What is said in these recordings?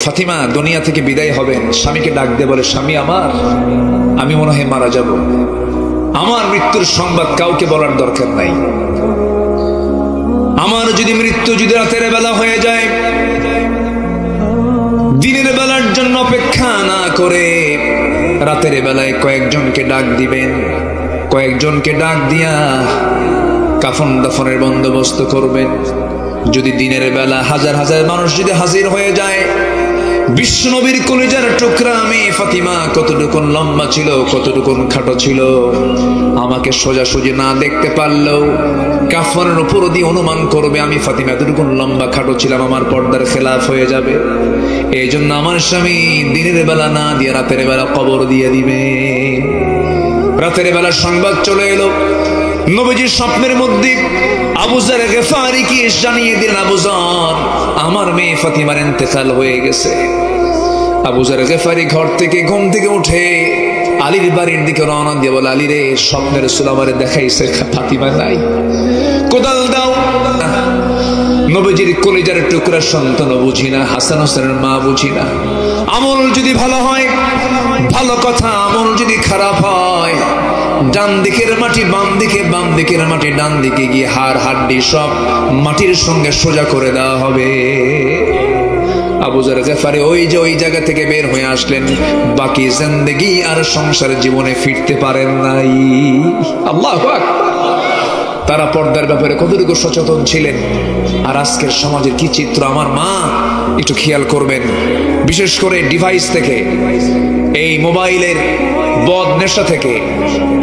ফাতিমা দুনিয়া থেকে বিদায় হবেন, স্বামীকে ডাক দিয়ে বলে, স্বামী আমার, আমি মনে হয় মারা যাব, আমার মৃত্যুর সংবাদ কাউকে বলার দরকার নাই। আমার যদি মৃত্যু যদি রাতের বেলা হয়ে যায়, দিনের বেলার জন্য অপেক্ষা না করে রাতের বেলায় কয়েকজনকে ডাক দিবেন, কয়েকজনকে ডাক দিয়া কাফন দাফনের বন্দোবস্ত করবেন। যদি দিনের বেলা হাজার হাজার মানুষ যদি হাজির হয়ে যায়, বিশ্ব নবীর কলিজার টুকরা আমি ফাতিমা কতটুকুন লম্বা ছিল, কতটুকুন খাটো ছিল, আমাকে সোজাসুজি না দেখতে পারলেও কাফনের উপর দিয়ে অনুমান করবে আমি ফাতিমা এতটুকুন লম্বা খাটো ছিলাম, আমার পর্দার খেলাফ হয়ে যাবে। এই জন্য আমার স্বামী দিনের বেলা না দিয়ে রাতের বেলা কবর দিয়ে দিবে। রাতের বেলা সংবাদ চলে এলো, নবীজির স্বপ্নের মধ্যে আবু যার গিফারীকে জানিয়ে দিলেন, আবু যার, আমার মেয়ে ফাতিমার ইন্তেকাল হয়ে গেছে। আবু যার গিফারী ঘর থেকে ঘুম থেকে উঠে আলীর বাড়ির দিকে রওনা দিয়ে বলে, আলী রে, স্বপ্নের রাসূল আমারে দেখাইছে ফাতিমা নাই, কোদাল দাও। নবীজির কলিজার টুকরা সন্তান বুঝি না, হাসান হোসেনের মা বুঝি না। আমল যদি ভালো হয় ভালো কথা, আমল যদি খারাপ হয় ডান দিকের মাটি বাম দিকে, বাম দিকের মাটি ডান দিকে গিয়ে হাড় হাড্ডি সব মাটির সঙ্গে সোজা করে দেওয়া হবে। আবু যার গিফারী ওই যে ওই জায়গা থেকে বের হয়ে আসলেন, বাকি জিন্দেগি আর সংসার জীবনে ফিরতে পারেন নাই। আল্লাহু আকবার। তারা পর্দার ব্যাপারে কতটুকু সচেতন ছিলেন। আর আজকের সমাজের কি চিত্র আমার মা একটু খেয়াল করবেন, বিশেষ করে ডিভাইস থেকে, এই মোবাইলের বদ নেশা থেকে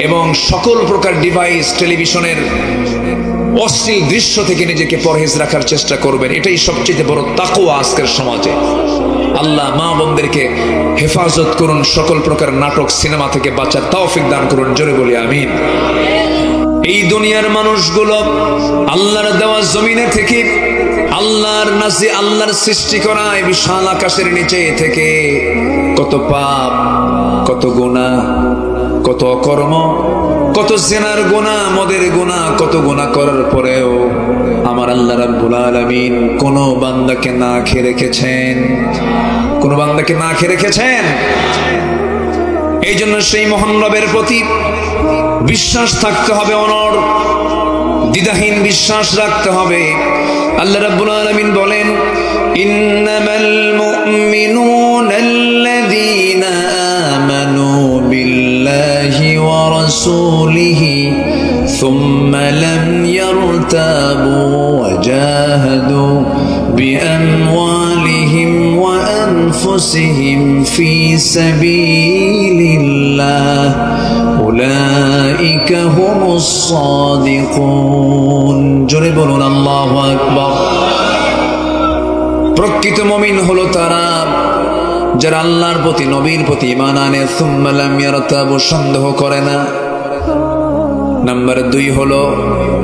এবং সকল প্রকার ডিভাইস, টেলিভিশনের অশ্লীল দৃশ্য থেকে নিজেকে পরহেজ রাখার চেষ্টা করবেন। এটাই সবচেয়ে বড় তাকওয়া আজকের সমাজে। আল্লাহ মা বোনদেরকে হেফাজত করুন, সকল প্রকার নাটক সিনেমা থেকে বাঁচার তৌফিক দান করুন, জোরে বলি আমিন। এই দুনিয়ার মানুষগুলো আল্লাহর দেওয়া জমিনে থেকে, আল্লাহর নাজি, আল্লাহর সৃষ্টি করা বিশাল আকাশের নিচে থেকে কত পাপ, কত গুনাহ, কত অকর্ম, কত জিনার গুনাহ, মদের গুনাহ, কত গুনাহ করার পরেও আমার আল্লাহ রাব্বুল আলামিন কোন বান্দাকে না খেয়ে রেখেছেন, কোন বান্দাকে না খেয়ে রেখেছেন। এই জন্য সেই মহান রবের প্রতি বিশ্বাস থাকতে হবে, অনড় দ্বিধাহীন বিশ্বাস রাখতে হবে। আল্লাহ রাব্বুল আলামিন বলেন, ইন্নামাল মুমিনুনা আল্লাযীনা আমানু বিল্লাহি ওয়া রাসূলিহি সুম্মা লাম ইয়ারতাবু ওয়া জাহাদু বিআমওয়ালিহিম ওয়া আনফুসিহিম ফি সাবিলিল্লাহ উলাইকা হুমুস সাদিকুন। জোরে বলুন আল্লাহু আকবার। প্রকৃত মুমিন হলো তারা যারা আল্লাহর প্রতি, নবীর প্রতি ঈমান আনে, সুম্মা লাম ইয়ারতাবু, সন্দেহ করে না। নাম্বার 2 হলো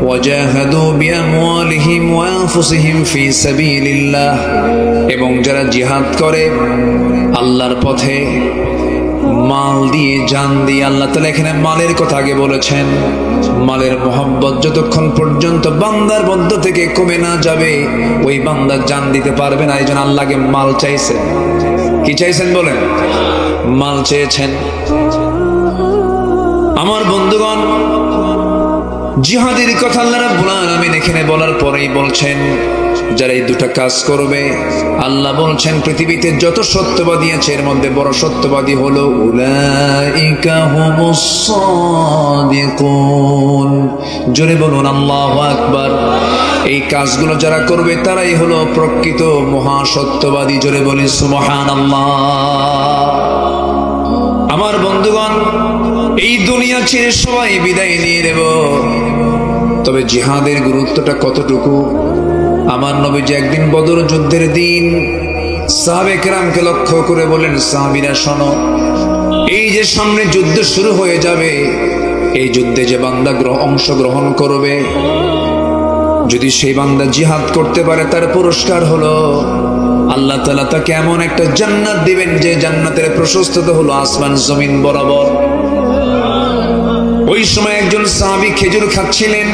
ওয়াজাহাদু বিআমওয়ালিহিম ওয়া আনফুসিহিম ফি সাবিলিল্লাহ, এবং যারা জিহাদ করে আল্লাহর পথে মাল দিয়ে, জান দিয়ে। আল্লাহ তাআলা এখানে মালের কথা আগে বলেছেন। মালের মোহাব্বত যতক্ষণ পর্যন্ত বান্দার মধ্য থেকে কমে না যাবে, ওই বান্দা জান দিতে পারবে না। এই জন্য আল্লাহকে মাল চাইছেন। কি চাইছেন বলেন? মাল চেয়েছেন। আমার বন্ধুগণ, জিহাদের কথা আল্লাহ রাব্বুল আলামিন এখানে বলার পরেই বলছেন, যারা এই দুটা কাজ করবে, আল্লাহ বলছেন পৃথিবীতে যত সত্যবাদী আছে এর মধ্যে বড় সত্যবাদী হলো উলাইকা হুমুস সাদিকুন। জোরে বলুন আল্লাহু আকবার। এই কাজগুলো যারা করবে তারাই হলো প্রকৃত মহাসত্যবাদী। জোরে বলি সুবহানাল্লাহ। আমার বন্ধুগণ, এই দুনিয়া ছেড়ে সবাই বিদায় নিয়ে নেব, তবে জিহাদের গুরুত্বটা কতটুকু। আমার নবীজি একদিন বদর যুদ্ধের দিন সাহাবে কেরামকে লক্ষ্য করে বলেন, সাহাবীরা শোনো, এই যে সামনে যুদ্ধ শুরু হয়ে যাবে, এই যুদ্ধে যে বান্দা অংশগ্রহণ করবে, যদি সেই বান্দা জিহাদ করতে পারে, তার পুরস্কার হলো আল্লাহ তাআলা তাকে এমন একটা জান্নাত দিবেন যে জান্নাতের প্রশস্ততা হলো আসমান জমিন বরাবর। ওই সময় একজন সাহাবী খেজুর খাচ্ছিলেন,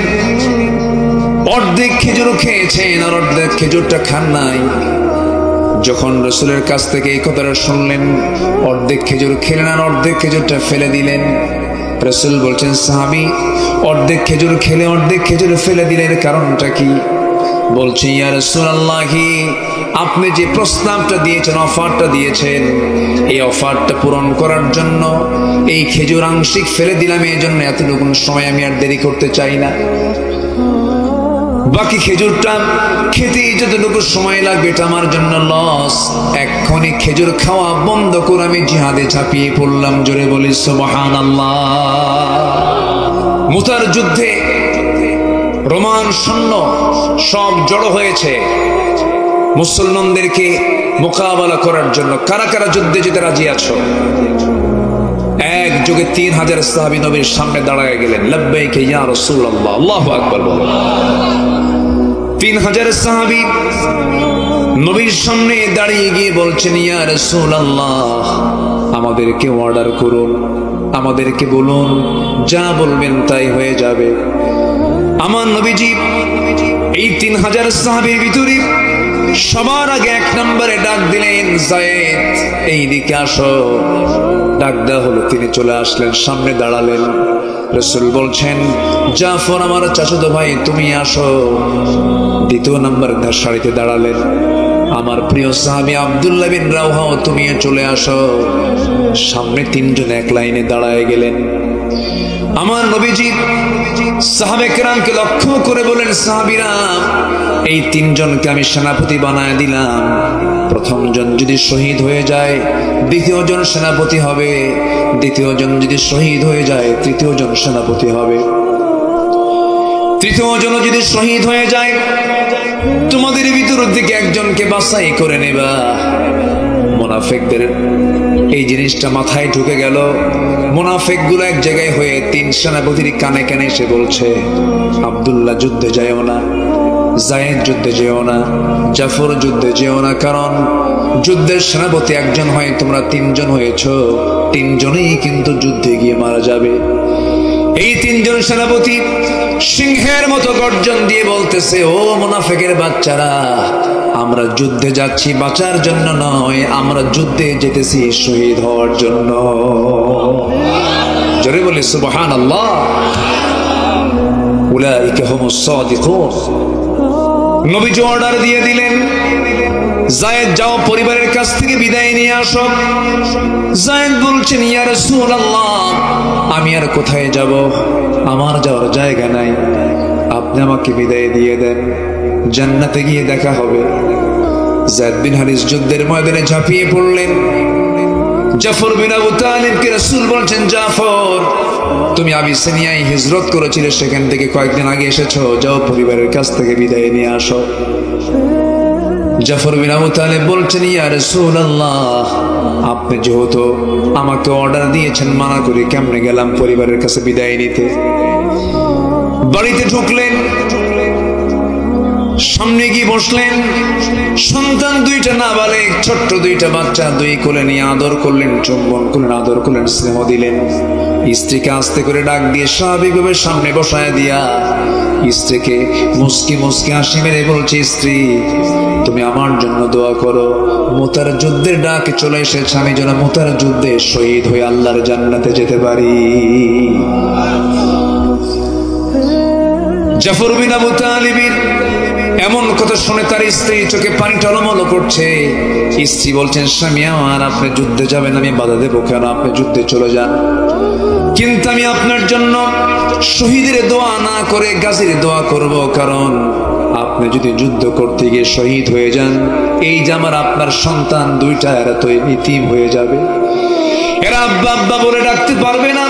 অর্ধেক খেজুর খেয়েছেন আর অর্ধেক খেজুরটা খান নাই। যখন রাসূলের কাছ থেকে এই কথাটা শুনলেন, অর্ধেক খেজুর খেলেন আর অর্ধেক খেজুরটা ফেলে দিলেন। রাসূল বলছেন, সাহাবী অর্ধেক খেজুর খেলে অর্ধেক খেজুর ফেলে দিলেন, কারণটা কি? বলছে, ইয়া রাসূলুল্লাহ, আপনি যে প্রস্তাবটা দিয়েছেন, অফারটা দিয়েছেন, এই অফারটা পূরণ করার জন্য এই খেজুর আংশিক ফেলে দিলাম, এই জন্য এতটুকু সময় আমি আর দেরি করতে চাই না। বাকি খেজুরটা খেতে যতটুকু সময় লাগবে এটা আমার জন্য লস। এক্ষুনি খেজুর খাওয়া বন্ধ করে আমি জিহাদে ঝাঁপিয়ে পড়লাম। জোরে বলি সুবহানাল্লাহ। মুতার যুদ্ধে রোমান সৈন্য সব জড়ো হয়েছে মুসলমানদেরকে মোকাবেলা করার জন্য। কারা কারা যুদ্ধে যেতে রাজি আছো? একযোগে 3000 সাহাবী নবীর সামনে দাঁড়ায় গেলেন। লাব্বাইক ইয়া রাসূলুল্লাহ, আল্লাহু আকবার বলেন। 3000 সাহাবী নবীর সামনে দাঁড়িয়ে গিয়ে বলছেন, ইয়া রাসূলুল্লাহ, আমাদেরকে অর্ডার করুন, আমাদেরকে বলুন, যা বলবেন তাই হয়ে যাবে। আমার নবীজি এই 3000 সাহাবীর ভিতরে সবার আগে 1 নম্বরে ডাক দিলেন, যায়েদ এইদিকে আসো। ডাক দেওয়া হলো, তিনি চলে আসলেন, সামনে দাঁড়ালেন। রাসূল বলছেন, জাফর আমার চাচাতো ভাই, তুমি আসো। 2 নম্বর সারিতে দাঁড়ালেন। আমার প্রিয় সাহাবী আব্দুল্লাহ বিন রাওহা, তুমিও চলে আসো। সামনে 3 জন এক লাইনে দাঁড়ায় গেলেন। আমার নবীজি সাহাবে কেরামকে লক্ষ্য করে বলেন, সাহাবীরা, এই 3 জনকে আমি সেনাপতি বানায় দিলাম। প্রথম জন যদি শহীদ হয়ে যায়, দ্বিতীয় জন সেনাপতি হবে। দ্বিতীয় জন যদি শহীদ হয়ে যায়, তৃতীয় জন সেনাপতি হবে। তৃতীয় জন যদি শহীদ হয়ে যায়, তোমাদের ভিতর থেকে একজনকে বাছাই করে নেবা। মুনাফিকদের এই জিনিসটা মাথায় ঢুকে গেল। মুনাফিকগুলো এক জায়গায় হয়ে 3 সেনাপতির কানে কানে এসে বলছে, আব্দুল্লাহ যুদ্ধে যাও না, যায়েদ যুদ্ধে যেও না, জাফর যুদ্ধে যেও না, কারণ যুদ্ধের সেনাপতি একজন হয়, তোমরা 3 জন হয়েছো, 3 জনেই কিন্তু যুদ্ধে গিয়ে মারা যাবে। এই 3 জন সেনাপতি সিংহের মতো গর্জন দিয়ে বলতেছে, ও মুনাফিকের বাচ্চারা, আমরা যুদ্ধে যাচ্ছি বাঁচার জন্য নয়, আমরা যুদ্ধে যেতেছি শহীদ হওয়ার জন্য। জোরে বলি সুবহানাল্লাহ। উলাইকা হুমুস সাদিকুন। নবীজি অর্ডার দিয়ে দিলেন, যায়েদ যাও, পরিবারের কাছ থেকে বিদায় নিয়ে আসো। যায়েদ বলছেন, ইয়া রাসূলুল্লাহ, আমি আর কোথায় যাব? আমার যাওয়ার জায়গা নাই, আপনি আমাকে বিদায় দিয়ে দেন, জান্নাতে গিয়ে দেখা হবে। যায়েদ বিন হারিস যুদ্ধের ময়দানে ঝাঁপিয়ে পড়লেন। জাফর বিন আবু তালিবকে রাসূল বলছেন, জাফর, তুমি আবিসিনিয়ায় হিজরত করেছিলে, সেখান থেকে কয়েকদিন আগে এসেছো, যাও পরিবারের কাছ থেকে বিদায় নিয়ে আসো। জাফর বিন আবু তালিব বলছেন, ইয়া রাসূলুল্লাহ, আপনি যেহেতু আমাকে অর্ডার দিয়েছেন, মানা করে কেমনে গেলাম পরিবারের কাছে বিদায় নিতে। বাড়িতে ঢুকলেন, সামনে গিয়ে বসলেন। সন্তান 2টা নাবালেগ, ছোট্ট 2টা বাচ্চা 2 কোলে নিয়ে আদর করলেন, চুম্বন করলেন, আদর করলেন, স্নেহ দিলেন। স্ত্রীকে আস্তে করে ডাক দিয়ে স্বাভাবিকভাবে সামনে বসায় দিয়া স্ত্রীকে মুস্কি মুস্কি হাসি মেরে বলছে, স্ত্রী, তুমি আমার জন্য দোয়া করো, মুতার যুদ্ধের ডাক চলে এসেছে, আমি যেন মুতার যুদ্ধে শহীদ হয়ে আল্লাহর জান্নাতে যেতে পারি। জাফর বিন আবু তালিবের এমন কথা শুনে তার স্ত্রী চোখে পানি টলমল করছে। স্ত্রী বলছেন, স্বামী আমার, আপনি যুদ্ধে যাবেন, আমি বাধা দেবো কেন? আপনি যুদ্ধে চলে যান, কিন্তু আমি আপনার জন্য শহীদের দোয়া না করে গাজীর দোয়া করব, কারণ আপনি যদি যুদ্ধ করতে গিয়ে শহীদ হয়ে যান, এই যে আমার আপনার সন্তান 2টা, এরা তো ইতিম হয়ে যাবে, এরা আব্বা আব্বা বলে ডাকতে পারবে না।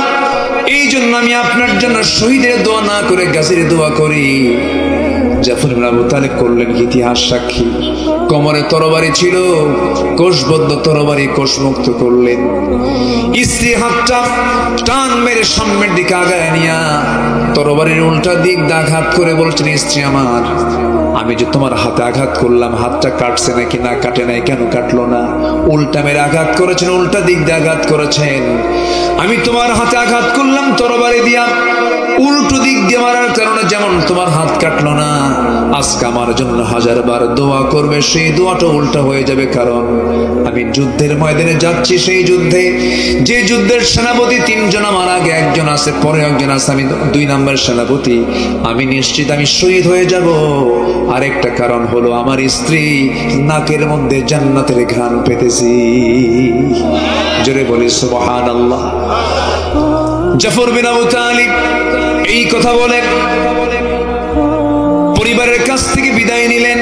এই জন্য আমি আপনার জন্য শহীদের দোয়া না করে গাজীর দোয়া করি। জাফর বিন আবু তালিব করলেন ইতিহাস সাক্ষী। কোমরে তরবারি ছিল, কোষবদ্ধ তরবারি কোষমুক্ত করলেন। স্ত্রী হাতটা টান মেরে সামনের দিকে আগায় নিয়া তরবারির উল্টা দিক দিয়ে আঘাত করে বলছেন, স্ত্রী আমার, আমি যে তোমার হাতে আঘাত করলাম, হাতটা কাটছে নাকি না কাটে নাই, কেন কাটলো না? উল্টা মেরে আঘাত করেছেন, উল্টা দিক দিয়ে আঘাত করেছেন। আমি তোমার হাতে আঘাত করলাম তরবারি দিয়া, উল্টো দিক দিয়ে মারার কারণে যেমন তোমার হাত কাটলো না, আজকে আমার জন্য 1000 বার দোয়া করবে, সেই দোয়াটা উল্টা হয়ে যাবে। কারণ আমি যুদ্ধের ময়দানে যাচ্ছি, সেই যুদ্ধে যে যুদ্ধের সেনাপতি 3 জন, আমার আগে একজন আছে, পরে একজন আছে, আমি 2 নম্বর সেনাপতি, আমি নিশ্চিত আমি শহীদ হয়ে যাব। আরেকটা কারণ হলো আমার স্ত্রী নাকের মধ্যে জান্নাতের ঘ্রাণ পেতেছি। জোরে বলি সুবহানাল্লাহ। জাফর বিন আবু তালিব এই কথা বলে পরিবারের কাছ থেকে বিদায় নিলেন।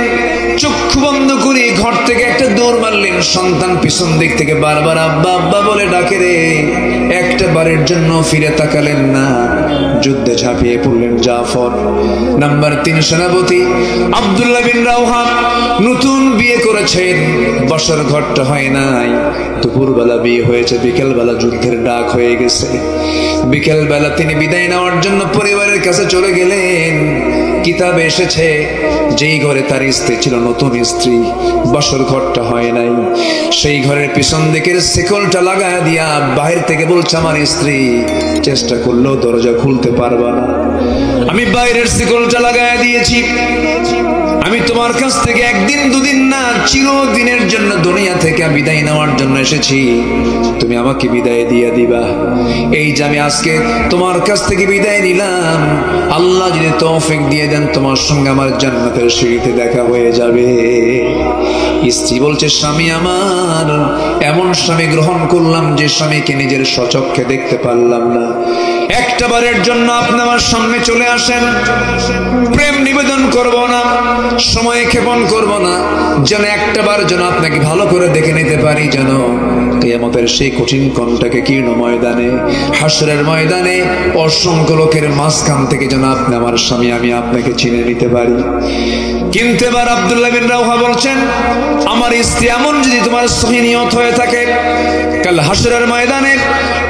চক্ষু বন্ধ করে ঘর থেকে একটা দৌড় মারলেন। সন্তান পিছন দিক থেকে বারবার আব্বা আব্বা বলে ডাকে রে, একটা বারের জন্য ফিরে তাকালেন না। যুদ্ধে ঝাঁপিয়ে পড়লেন জাফর। নাম্বার 3 সেনাপতি আব্দুল্লাহ বিন রাওহা নতুন বিয়ে করেছেন, বসার ঘরটা হয় নাই। দুপুরবেলা বিয়ে হয়েছে, বিকেলবেলা যুদ্ধের ডাক হয়ে গেছে। বিকেলবেলা তিনি বিদায় নেওয়ার জন্য পরিবারের কাছে চলে গেলেন। কিতাবে এসেছে যেই ঘরে তার স্ত্রী ছিল, নতুন স্ত্রী, বসর ঘরটা হয় নাই, সেই ঘরের পিছন দিকের শিকলটা লাগায় দিয়া বাহির থেকে বলছে আমার স্ত্রী, চেষ্টা করলেও দরজা খুলতে পারবা না, আমি বাইরের শিকলটা লাগায় দিয়েছি, আমি তোমার কাছ থেকে 1 দিন 2 দিন না, চিরদিনের জন্য দুনিয়া থেকে বিদায় নেওয়ার জন্য এসেছি, তুমি আমাকে বিদায় দিয়ে দিবা। এই যে আমি আজকে তোমার কাছ থেকে বিদায় নিলাম, আল্লাহ যদি তৌফিক দিয়ে দেন তোমার সঙ্গে আমার জান্নাতের সিঁড়িতে দেখা হয়ে যাবে। স্ত্রী বলছে স্বামী আমার, এমন স্বামী গ্রহণ করলাম যে স্বামীকে নিজের স্বচক্ষে দেখতে পারলাম না। একটা বারের জন্য আপনি আমার সামনে চলে আসেন, প্রেম নিবেদন করব না, সময় ক্ষেপণ করব না, যেন একটা বার যেন আপনাকে ভালো করে দেখে নিতে পারি, যেন কিয়ামতের সেই কঠিন কণ্ঠকে কীর্ণ ময়দানে, হাসরের ময়দানে অসংখ্য লোকের মাঝখান থেকে যেন আপনি আমার স্বামী, আমি আপনাকে চিনে নিতে পারি। কিন্তু এবার আব্দুল্লাহ বিন রাওহা বলছেন, আমার স্ত্রী এমন যদি তোমার সহি নিয়ত হয়ে থাকে, কাল হাসরের ময়দানে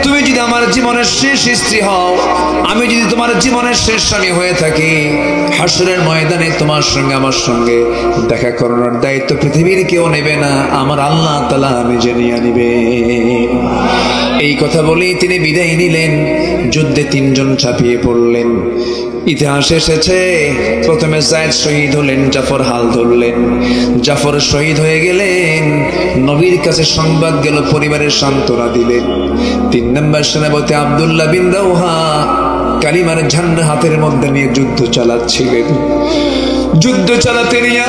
তুমি যদি আমার জীবনের শেষ স্ত্রী হও, আমি যদি তোমার জীবনের শেষ স্বামী হয়ে থাকি, হাসরের ময়দানে তোমার সঙ্গে আমার সঙ্গে দেখা করানোর দায়িত্ব পৃথিবীর কেউ নেবে না, আমার আল্লাহ তাআলা নিজে নিয়ে নিবে। এই কথা বলেই তিনি বিদায় নিলেন। যুদ্ধে 3 জন ঝাঁপিয়ে পড়লেন। ইতিহাসে এসেছে প্রথমে যায়েদ শহীদ হলেন, জাফর হাল ধরলেন। জাফর শহীদ হয়ে গেলেন, নবীর কাছে সংবাদ গেল, পরিবারের সান্ত্বনা দিলেন। 3 নম্বর সেনাপতি আব্দুল্লাহ বিন রাওহা কালিমার ঝান্ডা হাতের মধ্যে নিয়ে যুদ্ধ চালাচ্ছিলেন। যুদ্ধ চালাতে নিয়ে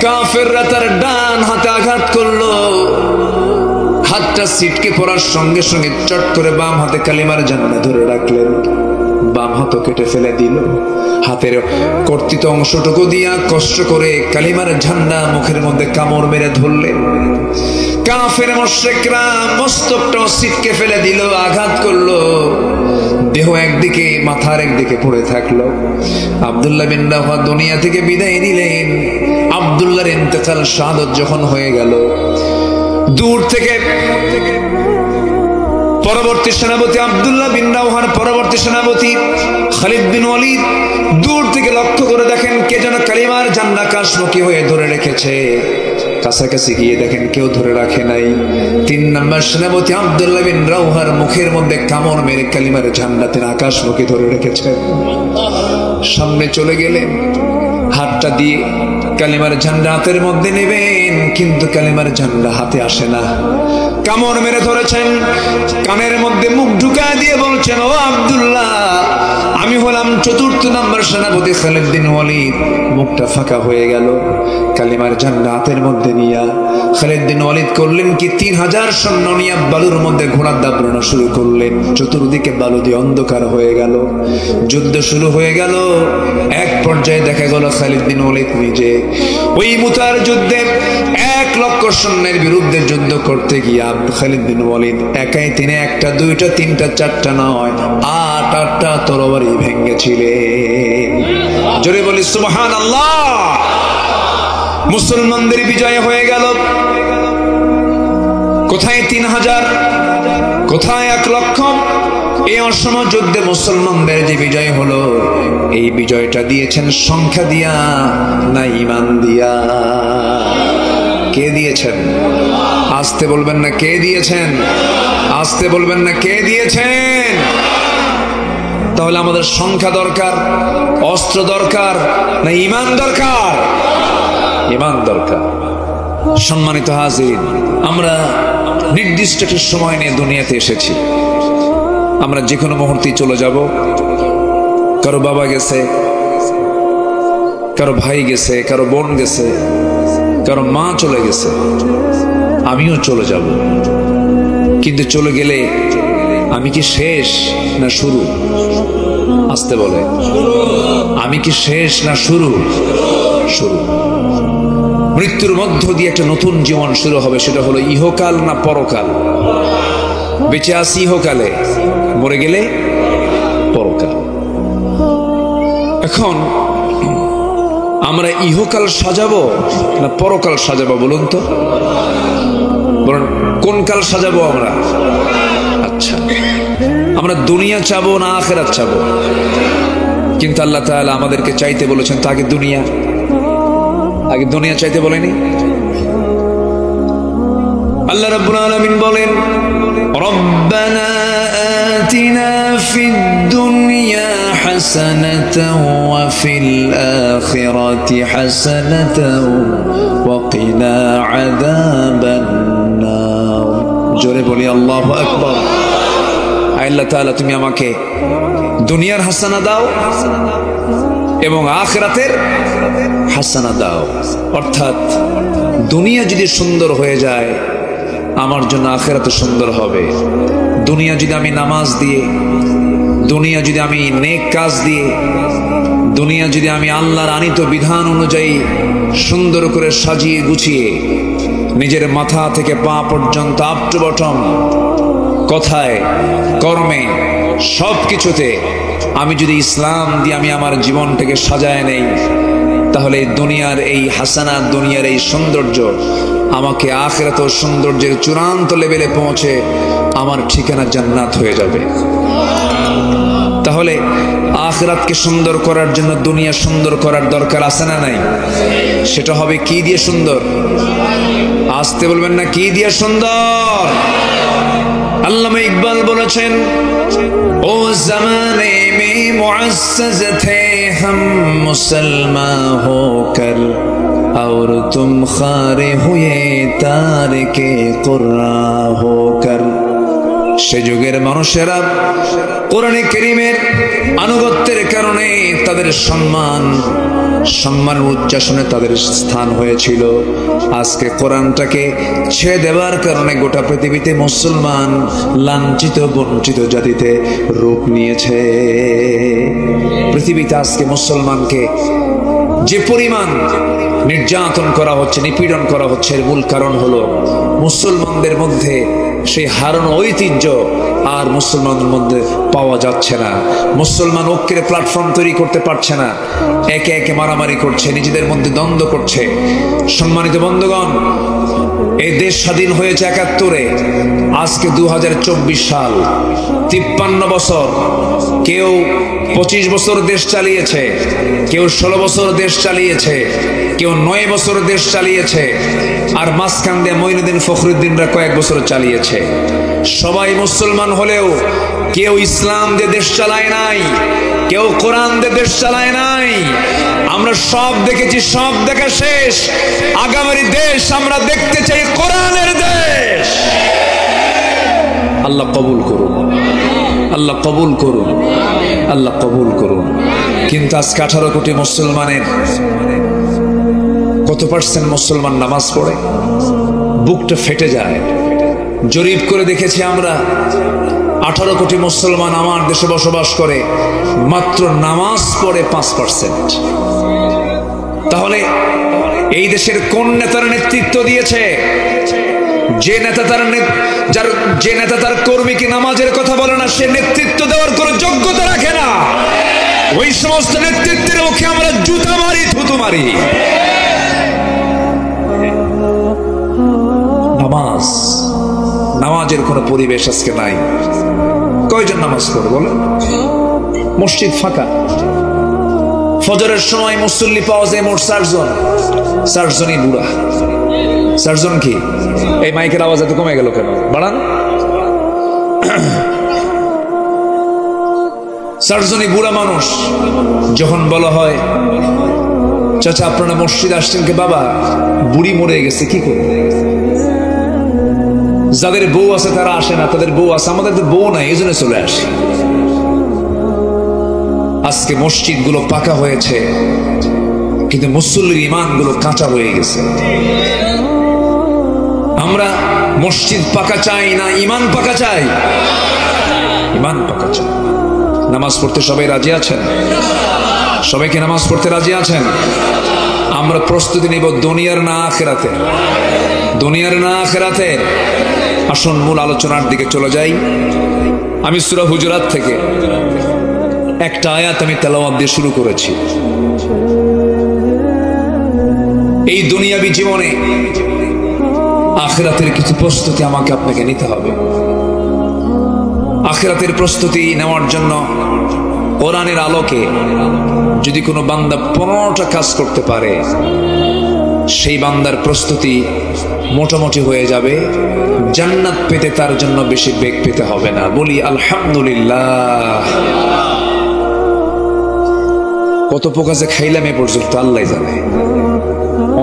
কাফেররা তার ডান হাতে আঘাত করলো। হাতটা ছিটকে পড়ার সঙ্গে সঙ্গে চট করে বাম হাতে কালিমার ঝান্ডা ধরে রাখলেন, বাম হাত কেটে ফেলে দিল। হাতের কর্তিত অংশটুকু দিয়া কষ্ট করে কালিমার ঝান্ডা মুখের মধ্যে কামড় মেরে ধরলেন। কাফের মুশরিকরা মস্তকটা ছিটকে ফেলে দিল, আঘাত করলো, দেহ একদিকে মাথার একদিকে পড়ে থাকলো। আব্দুল্লাহ বিন রাওহা দুনিয়া থেকে বিদায় নিলেন। আব্দুল্লাহর ইন্তেকাল শাহাদত যখন হয়ে গেল, দূর থেকে পরবর্তী সেনাপতি আব্দুল্লাহ বিন রাওহার পরবর্তী সেনাপতি খালিদ বিন ওয়ালিদ দূর থেকে লক্ষ্য করে দেখেন কে যেন কালিমার ঝান্ডা কাশমুখী হয়ে ধরে রেখেছে। কাছাকাছি গিয়ে দেখেন কেউ ধরে রাখে নাই। 3 নম্বর সেনাপতি আব্দুল্লাহ বিন রাওহার মুখের মধ্যে কামড় মেরে কালিমার ঝান্ডা তিনি আকাশমুখী ধরে রেখেছেন। সামনে চলে গেলেন, হাতটা দিয়ে কালিমার ঝান্ডা হাতের মধ্যে নেবেন, কিন্তু কালিমার ঝান্ডা হাতে আসে না। কামড় মেরে ধরেছেন, কানের মধ্যে মুখ ঢুকায় দিয়ে বলছেন, ও আব্দুল্লাহ, আমি হলাম 4র্থ নম্বর সেনাপতি খালিদ বিন ওয়ালিদ। মুখটা ফাঁকা হয়ে গেল। কালিমার ঝান্ডা হাতের মধ্যে নিয়া খালিদ বিন ওয়ালিদ করলেন কি, 3000 সৈন্য নিয়ে বালুর মধ্যে ঘোড়া দাবড়ানো শুরু করলেন। চতুর্দিকে বালু দিয়ে অন্ধকার হয়ে গেল। যুদ্ধ শুরু হয়ে গেল। এক পর্যায়ে দেখা গেল খালিদ বিন ওয়ালিদ নিজে ওই মুতার যুদ্ধে 1 লক্ষ সৈন্যের বিরুদ্ধে যুদ্ধ করতে গিয়া খালিদ বিন ওয়ালিদ একাই তিনি 1টা 2টা 3টা 4টা নয় 8টা তরবারি ভেঙেছিলেন। জোরে বলি সুবহানাল্লাহ। মুসলমানদের বিজয় হয়ে গেল। কোথায় 3000, কোথায় 1 লক্ষ। এই অসম যুদ্ধে মুসলমানদের যে বিজয় হলো, এই বিজয়টা দিয়েছেন সংখ্যা দিয়া না ঈমান দিয়া? কে দিয়েছেন? আসতে বলবেন না কে দিয়েছেন? আসতে বলবেন না কে দিয়েছেন? তাহলে আমাদের সংখ্যা দরকার, অস্ত্র দরকার, না ঈমান দরকার? ঈমান দরকার। সম্মানিত হাজির, আমরা নির্দিষ্ট একটা সময় নিয়ে দুনিয়াতে এসেছি। আমরা যে কোনো মুহূর্তেই চলে যাব। কারো বাবা গেছে, কারো ভাই গেছে, কারো বোন গেছে, কারো মা চলে গেছে, আমিও চলে যাব। কিন্তু চলে গেলে আমি কি শেষ না শুরু? আসতে বলে, আমি কি শেষ না শুরু? শুরু। মৃত্যুর মধ্য দিয়ে একটা নতুন জীবন শুরু হবে। সেটা হলো ইহকাল না পরকাল? বেঁচে আসি ইহকালে, মরে গেলে পরকাল। এখন আমরা ইহকাল সাজাবো না পরকাল সাজাবো বলুন তো? বলুন, কোন কাল সাজাবো আমরা? আচ্ছা, আমরা দুনিয়া চাবো না আখিরাত চাবো? কিন্তু আল্লাহ তাআলা আমাদেরকে চাইতে বলেছেন তো আগে দুনিয়া। আগে দুনিয়া চাইতে বলেনি? আল্লাহ রাব্বুল আলামিন বলেন, রব্বানা আতিনা ফিদ দুনিয়া হাসানাতাও ওয়া ফিল আখিরাতি হাসানাতাও ওয়া কিনা আযাবান নার। জোরে বলি আল্লাহু আকবার। আল্লাহ তাআলা, তুমি আমাকে দুনিয়ার হাসানা দাও এবং আখিরাতের হাসানা দাও। অর্থাৎ দুনিয়া যদি সুন্দর হয়ে যায়, আমার জন্য আখিরাতও সুন্দর হবে। দুনিয়া যদি আমি নামাজ দিয়ে, দুনিয়া যদি আমি নেক কাজ দিয়ে, দুনিয়া যদি আমি আল্লাহর আনিত বিধান অনুযায়ী সুন্দর করে সাজিয়ে গুছিয়ে নিজের মাথা থেকে পা পর্যন্ত আপ টু বটম, কথায় কর্মে সব কিছুতে আমি যদি ইসলাম দিয়ে আমি আমার জীবনটাকে সাজায় নেই, তাহলে দুনিয়ার এই হাসানাত, দুনিয়ার এই সৌন্দর্য আমাকে আখিরাত সৌন্দর্যের চূড়ান্ত লেভেলে পৌঁছে আমার ঠিকানা জান্নাত হয়ে যাবে। তাহলে আখিরাতকে সুন্দর করার জন্য দুনিয়া সুন্দর করার দরকার আছে না নাই? সেটা হবে কি দিয়ে সুন্দর? আসতে বলবেন না, কি দিয়ে সুন্দর? আল্লামা ইকবাল বলেছেন, ও জামানে মে মুআজ্জাজ থে হাম মুসলমান হোকর और तुम खारे हुए तारके कुर्रा होकर। সে যুগের মানুষেরা কোরআনে কারীমের আনুগত্যের কারণে তাদের সম্মানের উচ্চাসনে তাদের স্থান হয়েছিল। আজকে কোরআনটাকে ছেড়ে দেওয়ার কারণে গোটা পৃথিবীতে মুসলমান লাঞ্ছিত বঞ্চিত জাতিতে রূপ নিয়েছে। পৃথিবীতে আজকে মুসলমানকে যে পরিমাণ নির্যাতন করা হচ্ছে, নিপীড়ন করা হচ্ছে, এর মূল কারণ হলো মুসলমানদের মধ্যে সেই হারানো ঐতিহ্য আর মুসলমানদের মধ্যে পাওয়া যাচ্ছে না। মুসলমান ঐক্যের প্ল্যাটফর্ম তৈরি করতে পারছে না, একে একে মারামারি করছে, নিজেদের মধ্যে দ্বন্দ্ব করছে। সম্মানিত বন্ধুগণ, এই দেশ স্বাধীন হয়েছে ৭১-এ, আজকে ২০২৪ সাল, ৫৩ বছর। কেউ ২৫ বছর দেশ চালিয়েছে, কেউ ১৬ বছর দেশ চালিয়েছে, কেউ ৯ বছর দেশ চালিয়েছে, আর মাঝখান দিয়ে মঈনুদ্দিন ফখরুদ্দিনরা কয়েক বছর চালিয়েছে। সবাই মুসলমান হলেও কেউ ইসলাম দিয়ে দেশ চালায় নাই, কেউ কোরআন দিয়ে দেশ চালায় নাই। আমরা সব দেখেছি, সব দেখা শেষ। আগামী দেশ আমরা দেখতে চাই কোরআনের দেশ। আল্লাহ কবুল করুন, আল্লাহ কবুল করুন, আল্লাহ কবুল করুন। কিন্তু আজকে 18 কোটি মুসলমানের কত পার্সেন্ট মুসলমান নামাজ পড়ে? বুকটা ফেটে যায়। জরিপ করে দেখেছি আমরা, 18 কোটি মুসলমান আমার দেশে বসবাস করে, মাত্র নামাজ পড়ে 5%। তাহলে এই দেশের কোন নেতার নেতৃত্ব দিয়েছে? যে নেতা তার কর্মীকে নামাজের কথা বলে না, সে নেতৃত্ব দেওয়ার কোনো যোগ্যতা রাখে না। ওই সমস্ত নেতৃত্বের মুখে আমরা জুতা মারি, থুতু মারি। নামাজের কোনো পরিবেশ আজকে নাই। কয়জন নামাজ পড়ে বলে? মসজিদ ফাঁকা। ফজরের সময় মুসল্লি পাওয়া যায় মোট 4 জন। 4 জনই বুড়া। 4 জন কি? এই মাইকের আওয়াজ এত কমে গেল কেন? বাড়ান। চারজনই বুড়া মানুষ। যখন বলা হয় চাচা আপনারা মসজিদে আসছেন কে, বাবা বুড়ি মরে গেছে কি করবে, যাদের বউ আছে তারা আসে না, তাদের বউ আছে, আমাদের তো বউ নাই, এই জন্য চলে আসে। আজকে মসজিদ গুলো পাকা হয়েছে কিন্তু মুসল্লির ইমান গুলো কাঁচা হয়ে গেছে। আমরা মসজিদ পাকা চাই না, ইমান পাকা চাই, ইমান পাকা চাই। নামাজ পড়তে সবাই রাজি আছেন? সবাইকে নামাজ পড়তে রাজি আছেন? আমরা প্রস্তুতি নিব দুনিয়ার না আখিরাতের? দুনিয়ার না আখিরাতের? আসুন মূল আলোচনার দিকে চলে যাই। আমি সূরা হুজুরাত থেকে একটা আয়াত আমি তেলাওয়াত দিয়ে শুরু করেছি। এই দুনিয়াবী জীবনে আখিরাতের কিছু প্রস্তুতি আমাকে আপনাকে নিতে হবে। আখিরাতের প্রস্তুতি নেওয়ার জন্য কোরআনের আলোকে যদি কোনো বান্দা 15টা কাজ করতে পারে, সেই বান্দার প্রস্তুতি মোটামুটি হয়ে যাবে। জান্নাত পেতে তার জন্য বেশি বেগ পেতে হবে না। বলি আলহামদুলিল্লাহ। কত পোকা যে খাইলাম এ পর্যন্ত আল্লাহ জানে।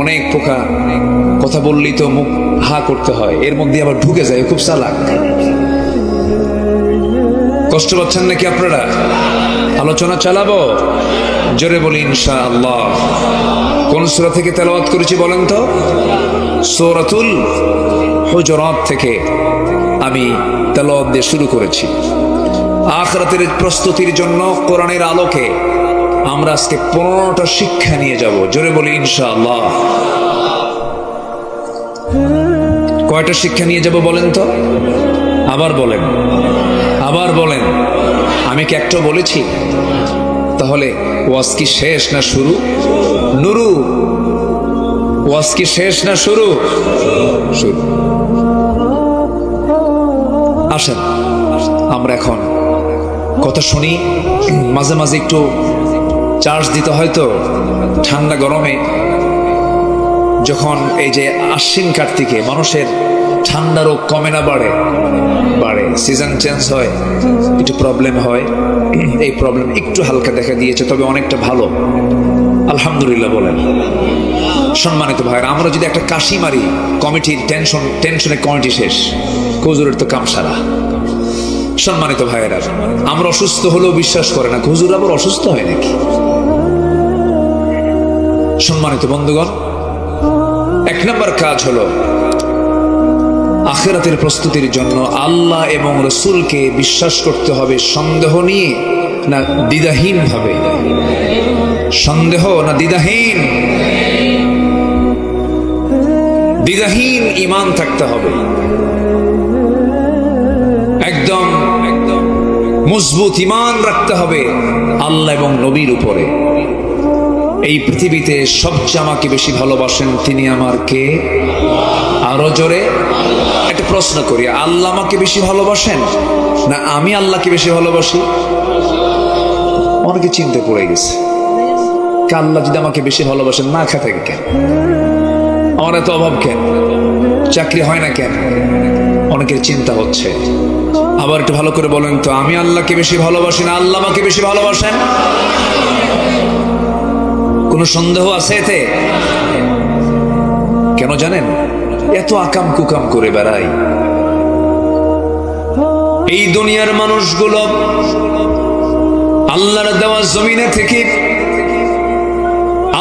অনেক পোকা, কথা বললেই তো মুখ হা করতে হয়, এর মধ্যে আবার ঢুকে যায়, খুব চালাক। কষ্ট পাচ্ছেন নাকি আপনারা? আলোচনা চালাবো, জোরে বলি ইনশাআল্লাহ। কোন সূরা থেকে তেলাওয়াত করেছি বলেন তো? সূরাতুল হুজুরাত থেকে আমি তেলাওয়াত দিয়ে শুরু করেছি। আখিরাতের প্রস্তুতির জন্য কোরআনের আলোকে আমরা আজকে 15টা শিক্ষা নিয়ে যাব। জোরে বলি ইনশাআল্লাহ। কয়টা শিক্ষা নিয়ে যাব বলেন তো? আবার বলেন, আবার বলেন। আমি কি একটা বলেছি? তাহলে ওয়াজ কি শেষ না শুরু? নুরু, ওয়াজ কি শেষ না শুরু? শুরু। আসেন আমরা এখন কথা শুনি। মাঝে মাঝে একটু চার্জ দিতে হয় তো, ঠান্ডা গরমে যখন এই যে আশ্বিন কার্তিকে মানুষের ঠান্ডা রোগ কমে না বাড়ে, বাড়ে, সিজন চেঞ্জ হয়, একটু প্রবলেম হয়। এই প্রবলেম একটু হালকা দেখা দিয়েছে, তবে অনেকটা ভালো, আলহামদুলিল্লাহ বলেন। সম্মানিত ভাইরা, আমরা যদি একটা কাশি মারি, কমিটির টেনশনে কমিটি শেষ, হুজুরের তো কাম সারা। সম্মানিত ভাইরা, আমরা অসুস্থ হলেও বিশ্বাস করে না হুজুর আবার অসুস্থ হয় নাকি। সম্মানিত বন্ধুগণ, 1 নম্বর কাজ হলো আখিরাতের প্রস্তুতির জন্য আল্লাহ এবং রাসূলকে বিশ্বাস করতে হবে সন্দেহ নিয়ে না দ্বিধাহীন ভাবে। সন্দেহ না দ্বিধাহীন? দ্বিধাহীন ঈমান থাকতে হবে, একদম মজবুত ঈমান রাখতে হবে আল্লাহ এবং নবীর উপরে। এই পৃথিবীতে সবচেয়ে আমাকে বেশি ভালোবাসেন তিনি আমার কে? আরো জোরে একটা প্রশ্ন করি, আল্লাহ আমাকে বেশি ভালোবাসেন না আমি আল্লাহকে বেশি ভালোবাসি? অনেকে চিন্তা পড়ে গেছে, আল্লাহ যদি আমাকে বেশি ভালোবাসেন, না খেতে কেন, আমার এত অভাব কেন, চাকরি হয় না কেন, অনেকের চিন্তা হচ্ছে। আবার একটু ভালো করে বলেন তো, আমি আল্লাহকে বেশি ভালোবাসি না আল্লাহ আমাকে বেশি ভালোবাসেন? কোনো সন্দেহ আছে এতে? কেন জানেন? এত আকাম কুকাম করে বেড়াই। এই দুনিয়ার মানুষগুলো আল্লাহর দেওয়া জমিনে থেকে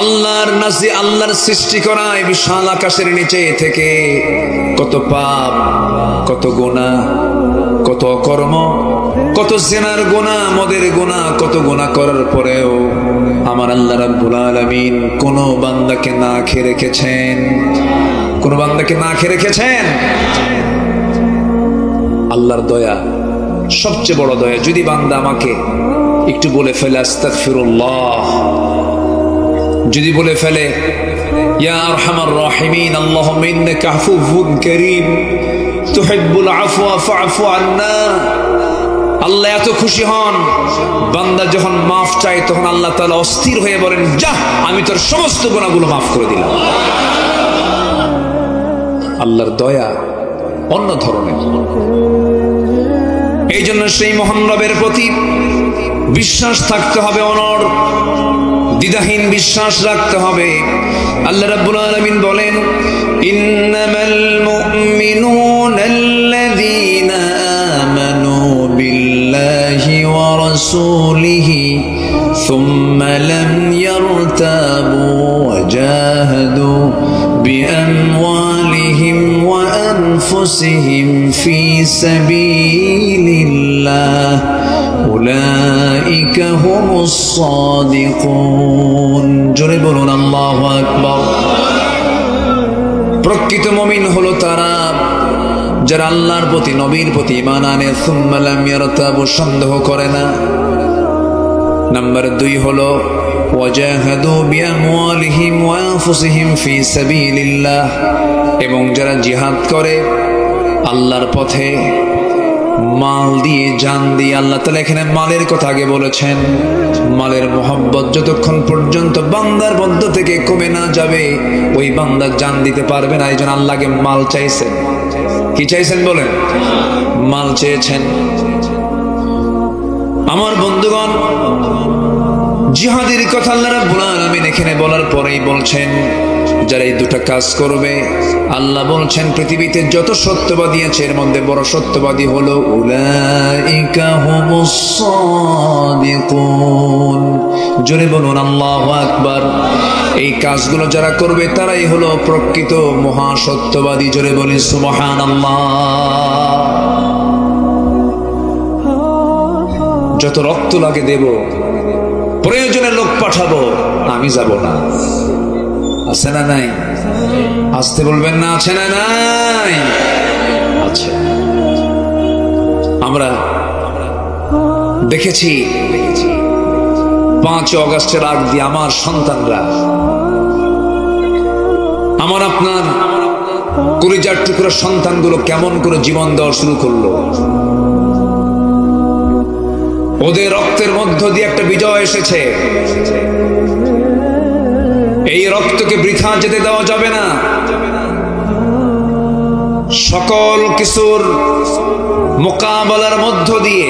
আল্লাহর সৃষ্টি করা এই বিশাল আকাশের নিচে থেকে কত পাপ, কত গুনাহ, কত অকর্ম, কত জিনার গুনাহ, মদের গুনাহ, কত গুনাহ করার পরেও আমার আল্লাহ রাব্বুল আলামিন কোন বান্দাকে না খেয়ে রেখেছেন? কোন বান্দাকে না খেয়ে রেখেছেন? আল্লাহর দয়া সবচেয়ে বড় দয়া। যদি বান্দা আমাকে একটু বলে ফেলে আস্তাগফিরুল্লাহ, যদি বলে ফেলে ইয়া আরহামার রাহিমিন আল্লাহুম্মা ইন্নাকা আফুউন কারীম তুহিব্বুল আফওয়া ফা'ফু আন্না, আল্লাহ এত খুশি হন বান্দা যখন মাফ চায়, তখন আল্লাহ তাআলা অস্থির হয়ে বলেন, যা আমি তোর সমস্ত গুনাহগুলো মাফ করে দিলাম। আল্লাহর দয়া অন্য ধরনের। এই জন্য সেই মহান রবের প্রতি বিশ্বাস থাকতে হবে, অনড় দ্বিধাহীন বিশ্বাস রাখতে হবে। আল্লাহ রাব্বুল আলামিন বলেন, ইন্নামাল মুমিনুনা আল্লাযীনা আমানু বিল্লাহি ওয়া রাসূলিহি সুম্মা লাম ইয়ারতাবু ওয়া জাহাদু বিআমওয়ালিহিম ওয়া আনফুসিহিম ফি সাবিলিল্লাহ উলাইকা হুমুস সাদিকুন। জোরে বলুন আল্লাহু আকবার। প্রকৃত মুমিন হলো তারা যারা আল্লাহর প্রতি, নবীর প্রতি ঈমান আনে, সুম্মা লাম ইয়ারতাবু, সন্দেহ করে না। নাম্বার 2 হলো ওয়াজাহাদু বিআমওয়ালিহিম ওয়া আনফুসিহিম ফি সাবিলিল্লাহ, এবং যারা জিহাদ করে আল্লাহর পথে মাল দিয়ে, জান দিয়ে। আল্লাহ তাআলা এখানে মালের কথা আগে বলেছেন। মালের মোহাব্বত যতক্ষণ পর্যন্ত বান্দার মধ্য থেকে কমে না যাবে, ওই বান্দা জান দিতে পারবে না। এই জন্য আল্লাহকে মাল চাইছেন। কি চাইছেন বলেন? মাল চেয়েছেন। আমার বন্ধুগণ, জিহাদের কথা আল্লাহ রাব্বুল আলামিন এখানে বলার পরেই বলছেন, যারা এই দুটো কাজ করবে, আল্লাহ বলছেন পৃথিবীতে যত সত্যবাদী আছে এর মধ্যে বড় সত্যবাদী হলো উলাইকা হুমুস সাদিকুন। জোরে বলুন আল্লাহু আকবার। এই কাজগুলো যারা করবে তারাই হলো প্রকৃত মহাসত্যবাদী। জোরে বলি সুবহানাল্লাহ। যত রক্ত লাগে দেব, প্রয়োজনে লোক পাঠাবো, আমি যাব না। আছে না নাই? আসতে বলবেন না, আছে না নাই? আছে। আমরা দেখেছি 5 অগস্টের আগ দিয়ে আমার সন্তানরা, আমার আপনার কলিজার টুকরো সন্তানগুলো কেমন করে জীবন দেওয়া শুরু করলো। ওদের রক্তের মধ্য দিয়ে একটা বিজয় এসেছে। এই রক্তকে বৃথা যেতে দেওয়া যাবে না। সকল কিছুর মোকাবেলার মধ্য দিয়ে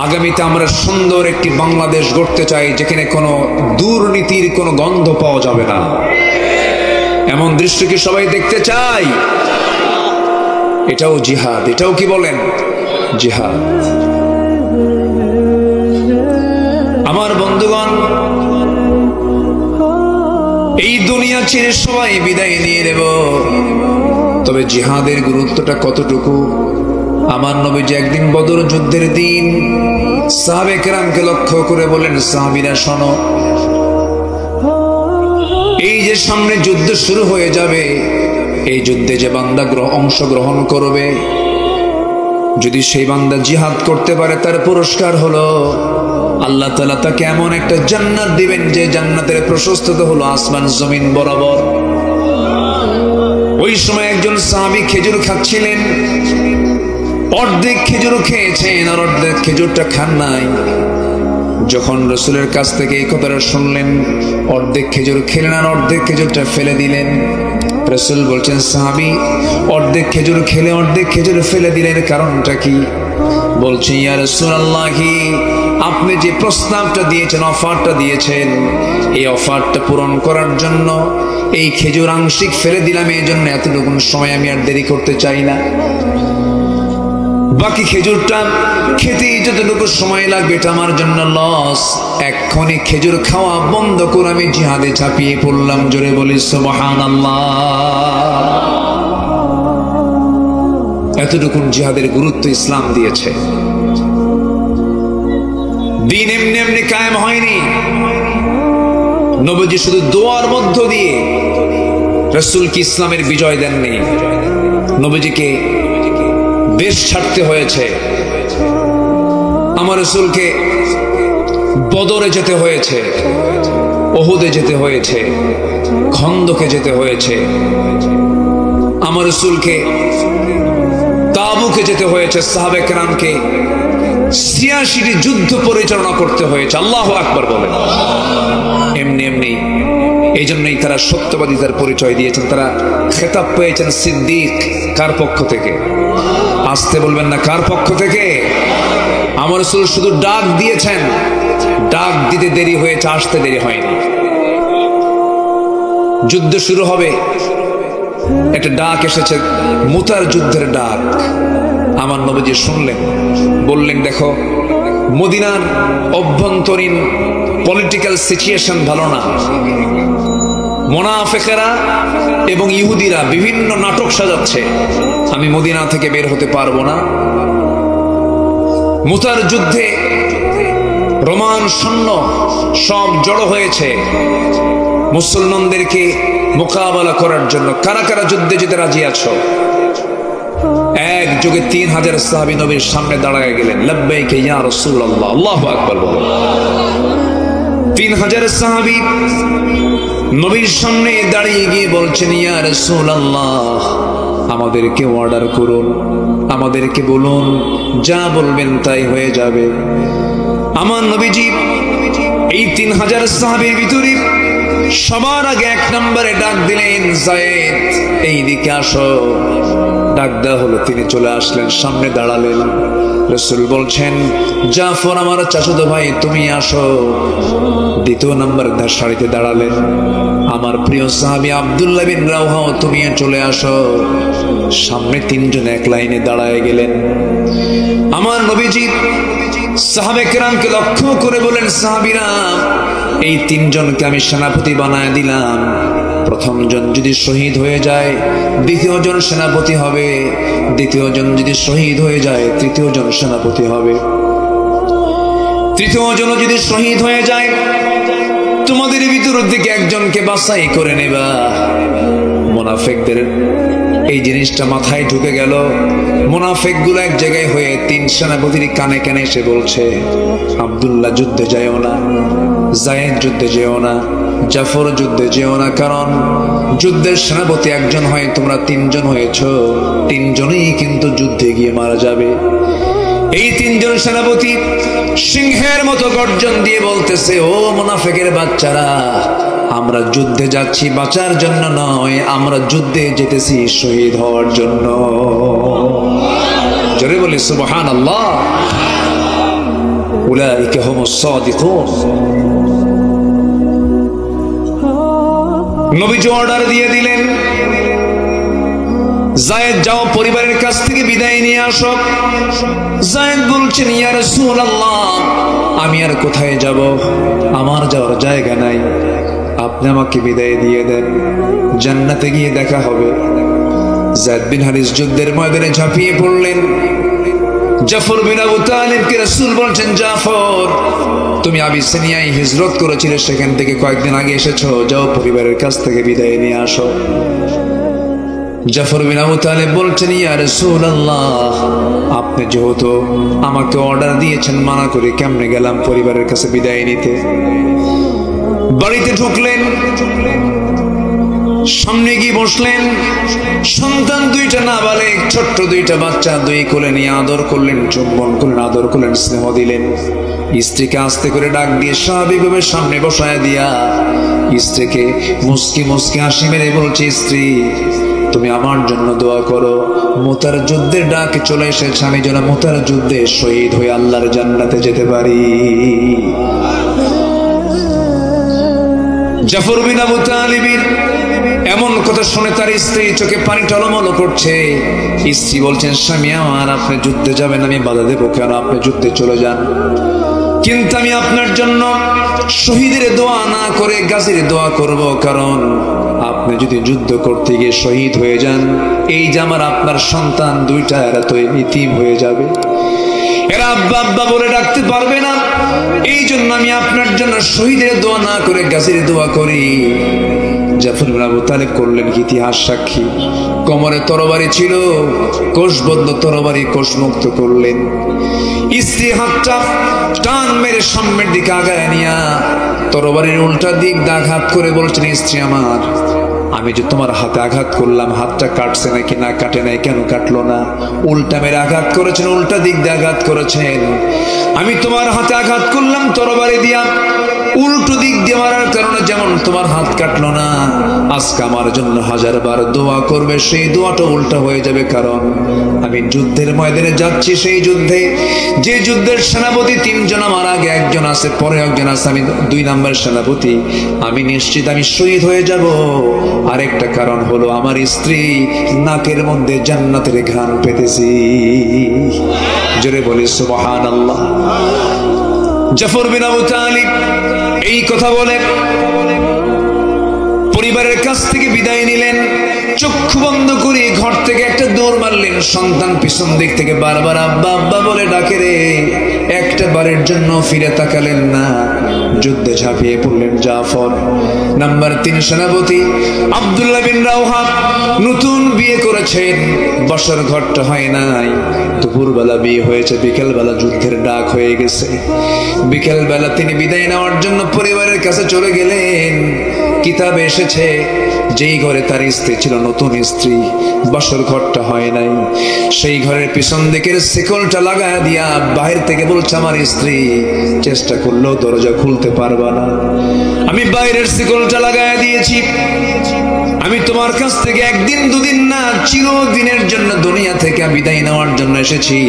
আগামীতে আমরা সুন্দর একটি বাংলাদেশ গড়তে চাই, যেখানে কোনো দুর্নীতির কোনো গন্ধ পাওয়া যাবে না। এমন দৃশ্য কি সবাই দেখতে চাই? এটাও জিহাদ। এটাও কি বলেন? জিহাদ। আমার বন্ধুগণ, এই দুনিয়া ছেড়ে সবাই বিদায় নিয়ে নেব, তবে জিহাদের গুরুত্বটা কতটুকু। আমার নবীজি একদিন বদর যুদ্ধের দিন সাহাবে কেরামকে লক্ষ্য করে বলেন, সাহাবীরা শোনো, এই যে সামনে যুদ্ধ শুরু হয়ে যাবে, এই যুদ্ধে যে বান্দা অংশগ্রহণ করবে, যদি সেই বান্দা জিহাদ করতে পারে, তার পুরস্কার হলো আল্লাহ তাআলা তাকে এমন একটা জান্নাত দিবেন যে জান্নাতের প্রশস্ততা হলো আসমান জমিন বরাবর। ওই সময় একজন সাহাবী খেজুর খাচ্ছিলেন, অর্ধেক খেজুর খেয়েছেন আর অর্ধেক খেজুরটা খান নাই। যখন রাসূলের কাছ থেকে এই কথাটা শুনলেন, অর্ধেক খেজুর খেলেন আর অর্ধেক খেজুরটা ফেলে দিলেন। রাসূল বলছেন, সাহাবী অর্ধেক খেজুর খেলে অর্ধেক খেজুর ফেলে দিলেন, কারণটা কি? বলছে, ইয়া রাসূলুল্লাহ, আপনি যে প্রস্তাবটা দিয়েছেন, অফারটা দিয়েছেন, এই অফারটা পূরণ করার জন্য এই খেজুর আংশিক ফেলে দিলাম। এই জন্য এতটুকু সময় আমি আর দেরি করতে চাই না। বাকি খেজুরটা খেতেই যতটুকু সময় লাগবে এটা আমার জন্য লস। এক্ষুনি খেজুর খাওয়া বন্ধ করে আমি জিহাদে ঝাঁপিয়ে পড়লাম। জোরে বলি সুবহানাল্লাহ। এতটুকু জিহাদের গুরুত্ব ইসলাম দিয়েছে। দিন এমনি এমনি কায়েম হয়নি। নবীজি শুধু দোয়ার মধ্য দিয়ে রাসূলকে ইসলামের বিজয় দেননি। নবীজিকে দেশ ছাড়তে হয়েছে, আমার রাসূলকে বদরে যেতে হয়েছে, ওহুদে যেতে হয়েছে, খন্দকে যেতে হয়েছে, আমার রাসূলকে তাবুকে যেতে হয়েছে, সাহাবে কেরামকে ৮৬টি যুদ্ধ পরিচালনা করতে হয়েছে। আল্লাহু আকবার বলেন। এমনি এমনি এই জন্যই তারা সত্যবাদিতার পরিচয় দিয়েছেন। তারা খেতাব পেয়েছেন সিদ্দিক। কার পক্ষ থেকে? আসতে বলবেন না, কার পক্ষ থেকে? আমার রাসূল শুধু ডাক দিয়েছেন, ডাক দিতে দেরি হয়েছে, আসতে দেরি হয়নি। যুদ্ধ শুরু হবে, একটা ডাক এসেছে, মুতার যুদ্ধের ডাক। আমার নবীজি শুনলেন, বললেন, দেখো মদিনার অভ্যন্তরীণ পলিটিক্যাল সিচুয়েশন ভালো না, মুনাফিকরা এবং ইহুদিরা বিভিন্ন নাটক সাজাচ্ছে, আমি মদিনা থেকে বের হতে পারবো না। মুতার যুদ্ধে রোমান সৈন্য সব জড়ো হয়েছে মুসলমানদেরকে মোকাবেলা করার জন্য। কারা কারা যুদ্ধে যেতে রাজি আছো? এক যুগে 3000 সাহাবী নবীর সামনে দাঁড়ায় গেলেন, লাব্বাইক ইয়া রাসূলুল্লাহ, আল্লাহু আকবার বলেন। 3000 সাহাবী নবীর সামনে দাঁড়িয়ে গিয়ে বলছেন, ইয়া রাসূলুল্লাহ, আমাদেরকে অর্ডার করুন, আমাদেরকে বলুন, যা বলবেন তাই হয়ে যাবে। আমার নবীজি এই 3000 সাহাবীর ভিতরে সবার আগে 1 নম্বরে ডাক দিলেন, যায়েদ এইদিকে আসো। ডাক দেওয়া হলো, তিনি চলে আসলেন, সামনে দাঁড়ালেন। রাসূল বলছেন, জাফর আমার চাচাতো ভাই, তুমি আসো। 2 নম্বর সারিতে দাঁড়ালেন আমার প্রিয় সাহাবী আব্দুল্লাহ বিন রাওহা, তুমি চলে আসো। সামনে 3 জন এক লাইনে দাঁড়ায় গেলেন। আমার নবীজি সাহাবে কেরামকে লক্ষ্য করে বলেন, সাহাবীরা, এই 3 জনকে আমি সেনাপতি বানায় দিলাম। প্রথম জন যদি শহীদ হয়ে যায়, দ্বিতীয় জন সেনাপতি হবে, দ্বিতীয় জন যদি শহীদ হয়ে যায়, তৃতীয় জন সেনাপতি হবে, তৃতীয় জন যদি শহীদ হয়ে যায়, তোমাদের ভিতর থেকে একজনকে বাছাই করে নেবা। মুনাফিকদের এই জিনিসটা মাথায় ঢুকে গেল। মুনাফিকগুলো এক জায়গায় হয়ে 3 সেনাপতির কানে কানে এসে বলছে, আব্দুল্লাহ যুদ্ধে যাও না, যায়েদ যুদ্ধে যেও না, জাফর যুদ্ধে যেও না, কারণ যুদ্ধের সেনাপতি একজন হয়, তোমরা 3 জন হয়েছো, 3 জনই কিন্তু যুদ্ধে গিয়ে মারা যাবে। এই 3 জন সেনাপতি সিংহের মতো গর্জন দিয়ে বলতেছে, ও মুনাফিকের বাচ্চারা, আমরা যুদ্ধে যাচ্ছি বাঁচার জন্য নয়, আমরা যুদ্ধে যেতেছি শহীদ হওয়ার জন্য। জোরে বলি সুবহানাল্লাহ। উলাইকা হুমুস সাদিকুন। নবীজি অর্ডার দিয়ে দিলেন, যায়েদ যাও, পরিবারের কাছ থেকে বিদায় নিয়ে আসো। যায়েদ বলছেন, ইয়া রাসূলুল্লাহ, আমি আর কোথায় যাব, আমার যাওয়ার জায়গা নাই, আপনি আমাকে বিদায় দিয়ে দেন, জান্নাতে গিয়ে দেখা হবে। যায়েদ বিন হারিস যুদ্ধের ময়দানে ঝাঁপিয়ে পড়লেন। জাফর বিন আবু তালিবকে রাসূল বলছেন, জাফর, তুমি আবিসিনিয়ায় হিজরত করেছিলে, সেখান থেকে কয়েকদিন আগে এসেছো, যাও পরিবারের কাছ থেকে বিদায় নিয়ে আসো। জাফর বিন আবু তালিব বলছেন, ইয়া রাসূলুল্লাহ, আপনি যেহেতু আমাকে অর্ডার দিয়েছেন, মানা করে কেমনে গেলাম পরিবারের কাছে বিদায় নিতে। বাড়িতে ঢুকলেন, সামনে গিয়ে বসলেন। সন্তান 2টা নাবালেগ, ছোট্ট 2টা বাচ্চা 2 কোলে নিয়ে আদর করলেন, চুম্বন করলেন, আদর করলেন, স্নেহ দিলেন। স্ত্রীকে আস্তে করে ডাক দিয়ে স্বাভাবিকভাবে সামনে বসায় দিয়া স্ত্রীকে মুস্কি মুস্কি হাসি মেরে বলছে, স্ত্রী, তুমি আমার জন্য দোয়া করো, মুতার যুদ্ধের ডাক চলে এসেছে, আমি যেন মুতার যুদ্ধে শহীদ হয়ে আল্লাহর জান্নাতে যেতে পারি। জাফর বিন আবু তালিবের এমন কথা শুনে তার স্ত্রী চোখে পানি টলমল করছে। স্ত্রী বলছেন, স্বামী আমার, আপনি যুদ্ধে যাবেন, আমি বাধা দেবো কেন, আপনি যুদ্ধে চলে যান, কিন্তু আমি আপনার জন্য শহীদের দোয়া না করে গাজীর দোয়া করব, কারণ আপনি যদি যুদ্ধ করতে গিয়ে শহীদ হয়ে যান, এই যে আমার আপনার সন্তান 2টা, এরা তো ইতিম হয়ে যাবে, এরা আব্বা আব্বা বলে ডাকতে পারবে না। এই জন্য আমি আপনার জন্য শহীদের দোয়া না করে গাজীর দোয়া করি। জাফর বিন আবু তালিব করলেন ইতিহাস সাক্ষী। কোমরে তরবারি ছিল, কোষবদ্ধ তরবারি কোষমুক্ত করলেন। স্ত্রী হাতটা টান মেরে সামনের দিকে আগায় নিয়া তরবারির উল্টা দিক দিয়ে আঘাত করে বলছেন, স্ত্রী আমার, আমি যে তোমার হাতে আঘাত করলাম, হাতটা কাটছে নাকি না কাটে নাই, কেন কাটলো না? উল্টা মেরে আঘাত করেছেন, উল্টা দিক দিয়ে আঘাত করেছেন। আমি তোমার হাতে আঘাত করলাম তরবারি দিয়া, উল্টো দিক দিয়ে মারার কারণে যেমন তোমার হাত কাটলো না, আজকে আমার জন্য 1000 বার দোয়া করবে, সেই দোয়াটা উল্টা হয়ে যাবে। কারণ আমি যুদ্ধের ময়দানে যাচ্ছি, সেই যুদ্ধে যে যুদ্ধের সেনাপতি 3 জন, আমার আগে একজন আছে, পরে একজন আছে, আমি 2 নম্বর সেনাপতি, আমি নিশ্চিত আমি শহীদ হয়ে যাব। আরেকটা কারণ হলো আমার স্ত্রী নাকের মধ্যে জান্নাতের ঘ্রাণ পেতেছি। জোরে বলি সুবহানাল্লাহ। জাফর বিন আবু তালিব এই কথা বলে পরিবারের কাছ থেকে বিদায় নিলেন। চক্ষু বন্ধ করে ঘর থেকে একটা দৌড় মারলেন। সন্তান পিছন দিক থেকে বারবার আব্বা আব্বা বলে ডাকে রে, একটা বারের জন্য ফিরে তাকালেন না। যুদ্ধে ঝাঁপিয়ে পড়লেন জাফর। নাম্বার 3 সেনাপতি আব্দুল্লাহ বিন রাওহা নতুন বিয়ে করেছেন, বছর ঘরটা হয় নাই। দুপুরবেলা বিয়ে হয়েছে, বিকেলবেলা যুদ্ধের ডাক হয়ে গেছে। বিকেলবেলা তিনি বিদায় নেওয়ার জন্য পরিবারের কাছে চলে গেলেন। কিতাবে এসেছে যেই ঘরে তার স্ত্রী ছিল, নতুন স্ত্রী, বছর ঘরটা হয় নাই, সেই ঘরের পিছন দিকের শিকলটা লাগায় দিয়া বাহির থেকে বলছে আমার স্ত্রী, চেষ্টা করলেও দরজা খুলতে পারবা না, আমি বাইরের শিকলটা লাগায় দিয়েছি, আমি তোমার কাছ থেকে 1 দিন 2 দিন না, চিরদিনের জন্য দুনিয়া থেকে বিদায় নেওয়ার জন্য এসেছি,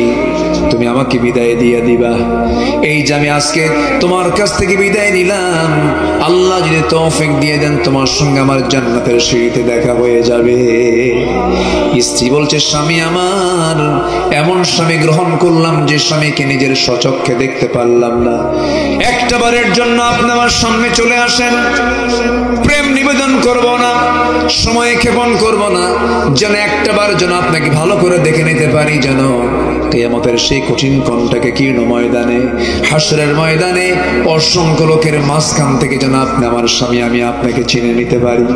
তুমি আমাকে বিদায় দিয়ে দিবা। এই যে আমি আজকে তোমার কাছ থেকে বিদায় নিলাম, আল্লাহ যদি তৌফিক দিয়ে দেন তোমার সঙ্গে আমার জান্নাতের সিঁড়িতে দেখা হয়ে যাবে। স্ত্রী বলছে স্বামী আমার, এমন স্বামী গ্রহণ করলাম যে স্বামীকে নিজের স্বচক্ষে দেখতে পারলাম না। একটা বারের জন্য আপনি আমার সামনে চলে আসেন, প্রেম নিবেদন করব না, সময় ক্ষেপণ করব না, যেন একটা বার যেন আপনাকে ভালো করে দেখে নিতে পারি, যেন কিয়ামতের সেই কঠিন কণ্ঠকে কীর্ণ ময়দানে, হাসরের ময়দানে অসংখ্য লোকের মাঝখান থেকে যেন আপনি আমার স্বামী, আমি আপনাকে চিনে নিতে পারি।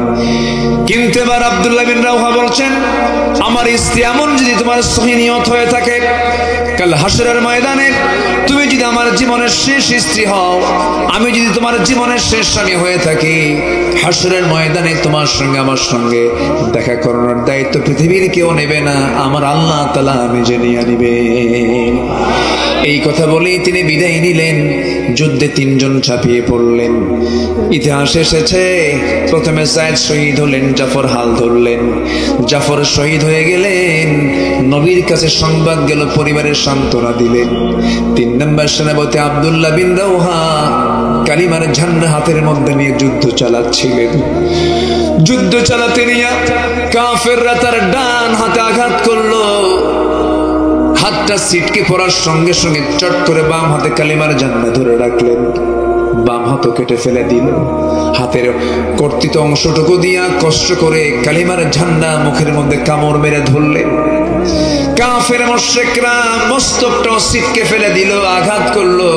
কিন্তু এবার আব্দুল্লাহ বিন রাওহা বলছেন আমার স্ত্রী এমন যদি তোমার সহি নিয়ত হয়ে থাকে, কাল হাসরের ময়দানে তুমি যদি আমার জীবনের শেষ স্ত্রী হও, আমি যদি তোমার জীবনের শেষ স্বামী হয়ে থাকি, হাসরের ময়দানে তোমার সঙ্গে আমার সঙ্গে দেখা করানোর দায়িত্ব পৃথিবীর কেউ নেবে না, আমার আল্লাহ তাআলা নিজে নিয়ে নিবে। এই কথা বলেই তিনি বিদায় নিলেন। যুদ্ধে 3 জন ঝাঁপিয়ে পড়লেন। ইতিহাস এসেছে প্রথমে সাইদ শহীদ হলেন, জাফর হাল ধরলেন। জাফর শহীদ হয়ে গেলেন, নবীর কাছে সংবাদ গেল, পরিবারের সান্ত্বনা দিলেন। 3 নম্বর সেনাপতি আব্দুল্লাহ বিন রাওহা কালিমার ঝান্ডা হাতের মধ্যে নিয়ে যুদ্ধ চালাচ্ছিলেন। যুদ্ধ চালাতে নিয়ে কাফেররা তার ডান হাতে আঘাত করলো। হাতটা ছিটকে পড়ার সঙ্গে সঙ্গে চট করে বাম হাতে কালিমার ঝান্ডা ধরে রাখলেন, বাম হাতও কেটে ফেলে দিল। হাতের কর্তিত অংশটুকু দিয়া কষ্ট করে কালিমার ঝান্ডা মুখের মধ্যে কামড় মেরে ধরলেন। কাফের মুশরিকরা মস্তকটাও ছিটকে ফেলে দিল, আঘাত করলো,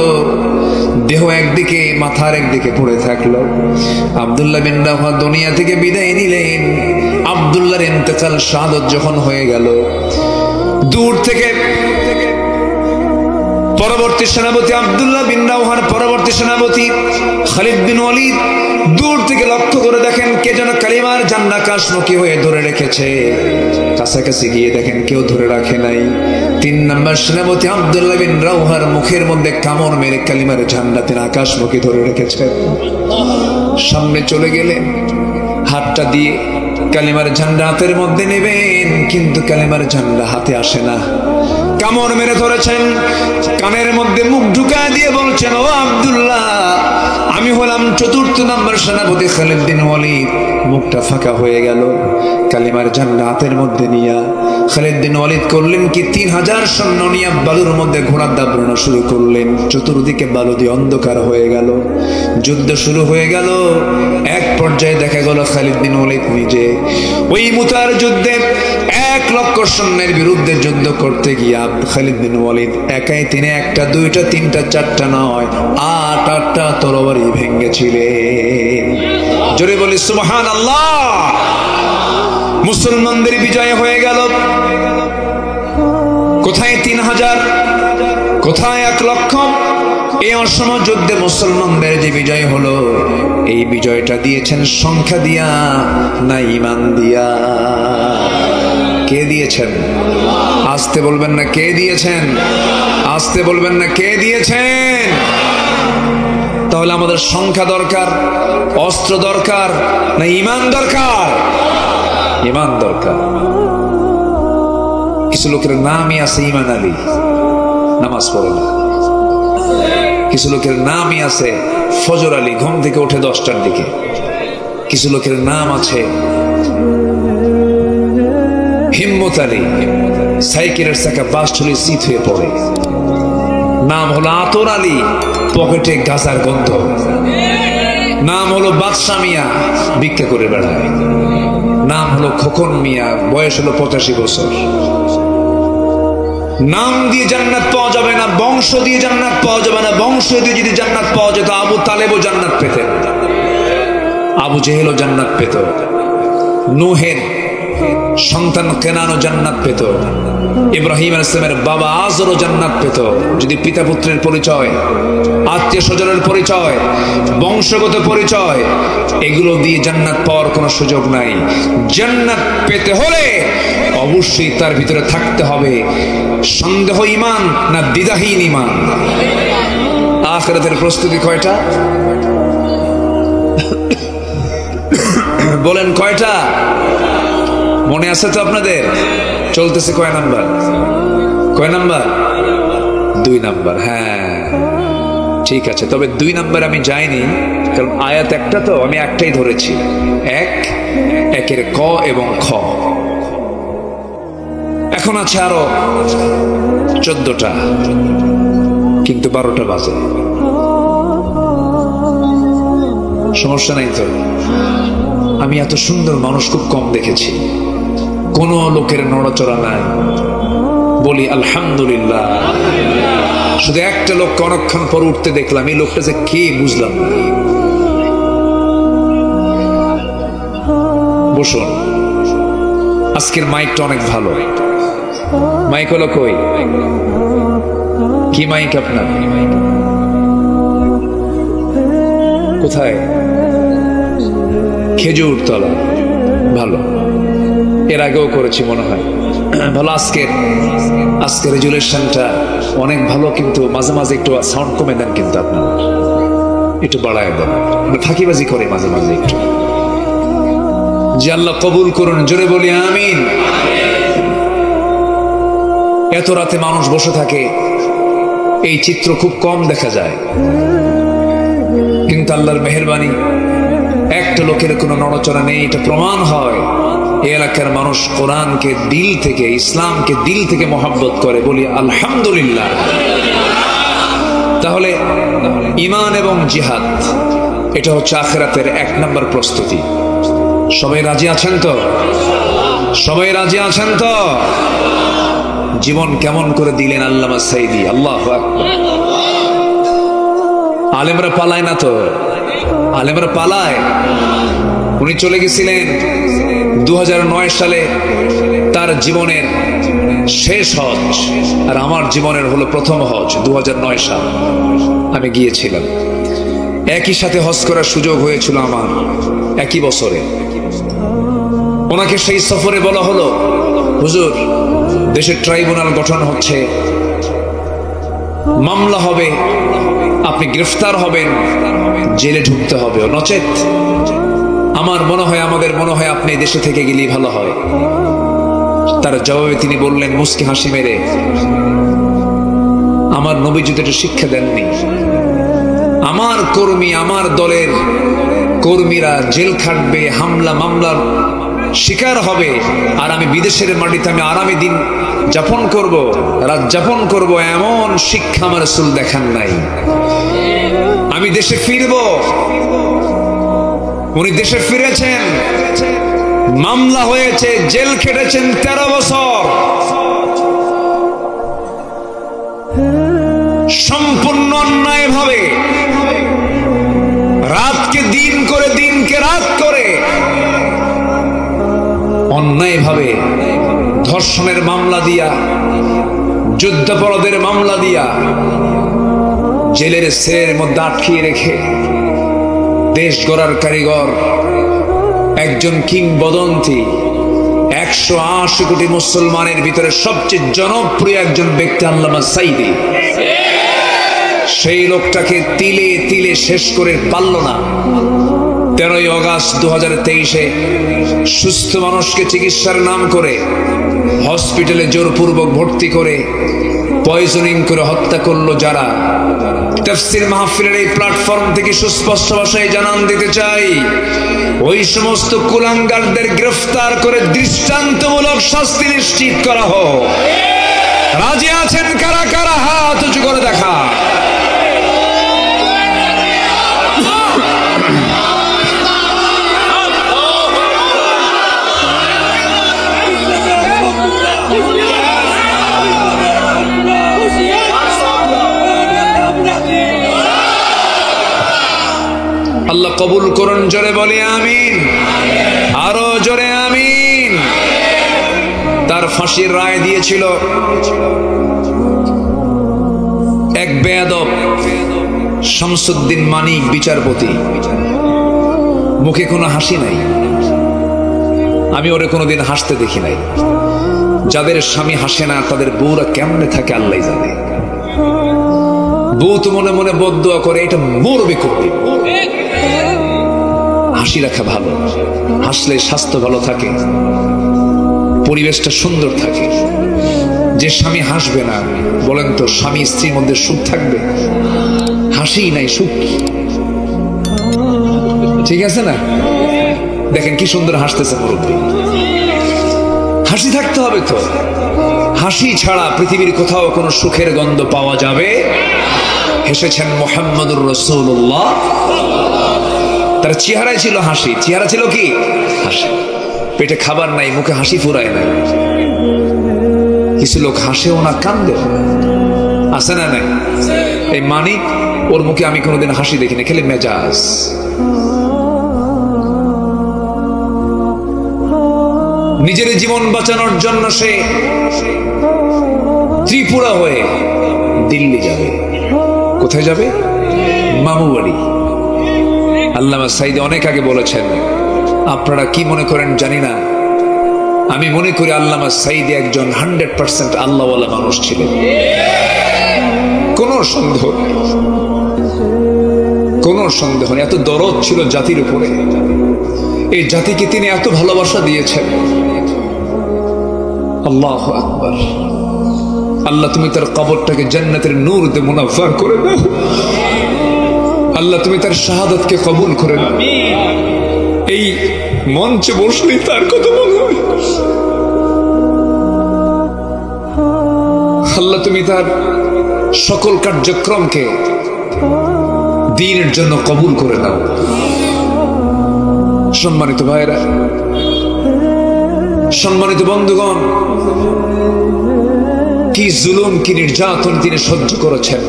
দেহ একদিকে মাথার একদিকে পড়ে থাকলো। আব্দুল্লাহ বিন রাওহা দুনিয়া থেকে বিদায় নিলেন। আব্দুল্লাহর ইন্তেকাল শাহাদত যখন হয়ে গেল, দূর থেকে পরবর্তী সেনাপতি আব্দুল্লাহ বিন রাওহার পরবর্তী সেনাপতি খালিদ বিন ওয়ালিদ দূর থেকে লক্ষ্য করে দেখেন কে যেন কালিমার ঝান্ডা আকাশমুখী হয়ে ধরে রেখেছে। কাছাকাছি গিয়ে দেখেন কেউ ধরে রাখে নাই। 3 নম্বর সেনাপতি আব্দুল্লাহ বিন রাওহার মুখের মধ্যে কামড় মেরে কালিমার ঝান্ডা তিনি আকাশমুখী ধরে রেখেছেন। সামনে চলে গেলেন, হাতটা দিয়ে কালিমার ঝান্ডা হাতের মধ্যে নেবেন, কিন্তু কালিমার ঝান্ডা হাতে আসে না। কামড় মেরে ধরেছেন, কানের মধ্যে মুখ ঢুকায় দিয়ে বলছেন ও আব্দুল্লাহ, আমি হলাম 4র্থ নম্বর সেনাপতি খালিদ বিন ওয়ালিদ। মুখটা ফাঁকা হয়ে গেল। কালিমার ঝান্ডা হাতের মধ্যে নিয়া খালিদ বিন ওয়ালিদ করলেন কি 3000 সৈন্য নিয়ে বালুর মধ্যে ঘোড়া দাবড়ানো শুরু করলেন। চতুর্দিকে বালু দিয়ে অন্ধকার হয়ে গেল। যুদ্ধ শুরু হয়ে গেল। এক পর্যায়ে দেখা গেল খালিদ বিন ওয়ালিদ নিজে ওই মুতার যুদ্ধে 1 লক্ষ সৈন্যের বিরুদ্ধে যুদ্ধ করতে গিয়া খালিদ বিন ওয়ালিদ একাই তিনি 1টা 2টা 3টা 4টা নয় 8টা তরবারি ভেঙেছিলেন। জোরে বলি সুবহানাল্লাহ। মুসলমানদের বিজয় হয়ে গেল। কোথায় 3000, কোথায় 1 লক্ষ। এই অসম যুদ্ধে মুসলমানদের যে বিজয় হলো, এই বিজয়টা দিয়েছেন সংখ্যা দিয়া না ঈমান দিয়া? কে দিয়েছেন? আসতে বলবেন না কে দিয়েছেন? আসতে বলবেন না কে দিয়েছেন? তাহলে আমাদের সংখ্যা দরকার, অস্ত্র দরকার, না ঈমান দরকার? ঈমান দরকার। কিছু লোকের নামই আছে ঈমান আলী, নামাজ পড়ে না। কিছু লোকের নামই আছে ফজর আলী, ঘুম থেকে ওঠে 10টার দিকে। কিছু লোকের নাম আছে হিম্মত আলী, সাইকেলের চাকা বাস চলে শীত হয়ে পড়ে। নাম হলো আতর আলী, পকেটে গাজার গন্ধ। নাম হলো বাদশা মিয়া, ভিক্ষা করে বেড়ায়। নাম হলো খোকন মিয়া, বয়স হলো 85 বছর। নাম দিয়ে জান্নাত পাওয়া যাবে না, বংশ দিয়ে জান্নাত পাওয়া যাবে না। বংশ দিয়ে যদি জান্নাত পাওয়া যেত, আবু তালেবও জান্নাত পেতেন, আবু জেহেলও জান্নাত পেত, নূহের সন্তান কেনানও জান্নাত পেত, ইব্রাহিম আলাইহিস সালামের বাবা আজরও জান্নাত পেত। যদি পিতা পুত্রের পরিচয়, আত্মীয় স্বজনের পরিচয়, বংশগত পরিচয়, এগুলো দিয়ে জান্নাত পাওয়ার কোনো সুযোগ নাই। জান্নাত পেতে হলে অবশ্যই তার ভিতরে থাকতে হবে সন্দেহ ঈমান না দ্বিধাহীন ঈমান। আখিরাতের প্রস্তুতি কয়টা? বলেন কয়টা? মনে আছে তো আপনাদের? চলতেছে কয় নাম্বার? কয় নাম্বার? 2 নাম্বার। হ্যাঁ ঠিক আছে, তবে 2 নাম্বার আমি যাইনি, কারণ আয়াত একটা তো, আমি একটাই ধরেছি। একের ক এবং খ। এখন আছে আরো 14টা, কিন্তু 12টা বাজে। সমস্যা নাই তো? আমি এত সুন্দর মানুষ খুব কম দেখেছি, কোন লোকের নড়াচড়া নাই। বলি আলহামদুলিল্লাহ। শুধু একটা লোককে অনেকক্ষণ পর উঠতে দেখলাম, এই লোকটা যে কে বুঝলাম না। বসুন। আজকের মাইকটা অনেক ভালো। মাইক হলো কই? কি মাইক আপনার? কোথায়? খেজুর তলা। ভালো, এর আগেও করেছি মনে হয়। ভালো। আজকের রেজুলেশনটা অনেক ভালো, কিন্তু মাঝে মাঝে একটু সাউন্ড কমে দেন, কিন্তু আপনার একটু বাড়ায় দেন। ফাঁকিবাজি করে মাঝে মাঝে একটু। যে আল্লাহ কবুল করুন, জোরে বলি আমিন। এত রাতে মানুষ বসে থাকে, এই চিত্র খুব কম দেখা যায়, কিন্তু আল্লাহর মেহেরবানি একটা লোকের কোনো নড়াচড়া নেই। এটা প্রমাণ হয় এই এলাকার মানুষ কোরআনকে দিল থেকে, ইসলামকে দিল থেকে মহব্বত করে। বলি আলহামদুলিল্লাহ। তাহলে ঈমান এবং জিহাদ, এটা হচ্ছে আখিরাতের 1 নম্বর প্রস্তুতি। সবাই রাজি আছেন তো? সবাই রাজি আছেন তো? জীবন কেমন করে দিলেন আল্লামা সাইদি, আল্লাহু আকবার। আলেমরা পালায় না তো? আলেমরা পালায়। উনি চলে গেছিলেন 2009 সালে, তার জীবনের শেষ হজ, আর আমার জীবনের হলো প্রথম হজ 2009 সাল। আমি গিয়েছিলাম, একই সাথে হজ করার সুযোগ হয়েছিল আমার, একই বছরে। ওনাকে সেই সফরে বলা হলো, হুজুর দেশের ট্রাইব্যুনাল গঠন হচ্ছে, মামলা হবে, আপনি গ্রেফতার হবেন, জেলে ঢুকতে হবে, নচেত আমাদের মনে হয় আপনি দেশে থেকে গেলেই ভালো হয়। তার জবাবে তিনি বললেন মুস্কি হাসি মেরে, আমার নবী যদি এটা শিক্ষা দেননি, আমার কর্মী, আমার দলের কর্মীরা জেল খাটবে, হামলা মামলার শিকার হবে, আর আমি বিদেশের মাটিতে আমি আরামে দিন যাপন করব, রাত যাপন করব, এমন শিক্ষা আমার রাসূল দেখান নাই। আমি দেশে ফিরব। উনি দেশে ফিরেছেন, মামলা হয়েছে, জেল খেটেছেন 13 বছর, সম্পূর্ণ অন্যায় ভাবে, রাতকে দিন করে, দিনকে রাত করে, অন্যায় ভাবে ধর্ষণের মামলা দিয়া, যুদ্ধাপরাধের মামলা দিয়া, জেলের সেলের মধ্যে আটকিয়ে রেখে দেশ গড়ার কারিগর, একজন কিংবদন্তি, 180 কোটি মুসলমানের ভিতরে সবচেয়ে জনপ্রিয় একজন ব্যক্তি আল্লামা সাইদি। সেই লোকটাকে তিলে তিলে শেষ করে পারল না। 13ই আগস্ট 2023-এ সুস্থ মানুষকে চিকিৎসার নাম করে হসপিটালে জোরপূর্বক ভর্তি করে পয়জনিং করে হত্যা করলো যারা। তাফসীর মাহফিলের এই প্ল্যাটফর্ম থেকে সুস্পষ্ট ভাষায় জানান দিতে চাই, ওই সমস্ত কুলাঙ্গারদের গ্রেফতার করে দৃষ্টান্তমূলক শাস্তি নিশ্চিত করা হোক। রাজি আছেন কারা কারা? হাত উঁচু করে দেখা। আল্লাহ কবুল করুন, জোরে বলি আমিন, আরো জোরে আমিন। তার ফাঁসির রায় দিয়েছিল এক বেয়াদব শামসুদ্দিন মানিক বিচারপতি। মুখে কোনো হাসি নাই, আমি ওরে কোনোদিন হাসতে দেখি নাই। যাদের স্বামী হাসে না তাদের বউরা কেমনে থাকে আল্লাহ জানে। বউ তো মনে মনে বদদোয়া করে এটা মরবে করবে। হাসি রাখা ভালো, হাসলে স্বাস্থ্য ভালো থাকে, পরিবেশটা সুন্দর থাকে। যে স্বামী হাসবে না, বলেন তো স্বামী স্ত্রীর মধ্যে সুখ থাকবে? হাসি নাই সুখ, ঠিক আছে না? দেখেন কি সুন্দর হাসতেছে মুরব্বী। হাসি থাকতে হবে তো, হাসি ছাড়া পৃথিবীর কোথাও কোনো সুখের গন্ধ পাওয়া যাবে? হেসেছেন মুহাম্মদুর রাসূলুল্লাহ, তার চেহারায় ছিল হাসি। চেহারা ছিল কি? হাসি। পেটে খাবার নাই, মুখে হাসি ফুরায় না। কিছু লোক হাসেও না, কান্দে, আছে না নাই? এই মানিক, ওর মুখে আমি কোনোদিন হাসি দেখিনি, খেলে মেজাজ। নিজের জীবন বাঁচানোর জন্য সে ত্রিপুরা হয়ে দিল্লি যাবে। কোথায় যাবে? মামু বাড়ি। আল্লামা সাঈদী অনেক আগে বলেছেন, আপনারা কি মনে করেন জানি না, আমি মনে করি আল্লামা সাঈদী একজন 100% আল্লাহওয়ালা মানুষ ছিলেন। কোন সন্দেহ নেই, কোন সন্দেহ নেই। এত দরদ ছিল জাতির উপরে, এই জাতিকে তিনি এত ভালোবাসা দিয়েছেন। আল্লাহু আকবার। আল্লাহ তুমি তার কবরটাকে জান্নাতের নূর দিয়ে মুনাফফার করে দাও। আল্লাহ তুমি তার শাহাদাতকে কবুল করে নাও। এই মঞ্চে বসলে তার কথা মনে হয়। আল্লাহ তুমি তার সকল কার্যক্রমকে দ্বীনের জন্য কবুল করে নাও। সম্মানিত ভাইরা, সম্মানিত বন্ধুগণ, কি জুলুম, কি নির্যাতন তিনি সহ্য করেছেন।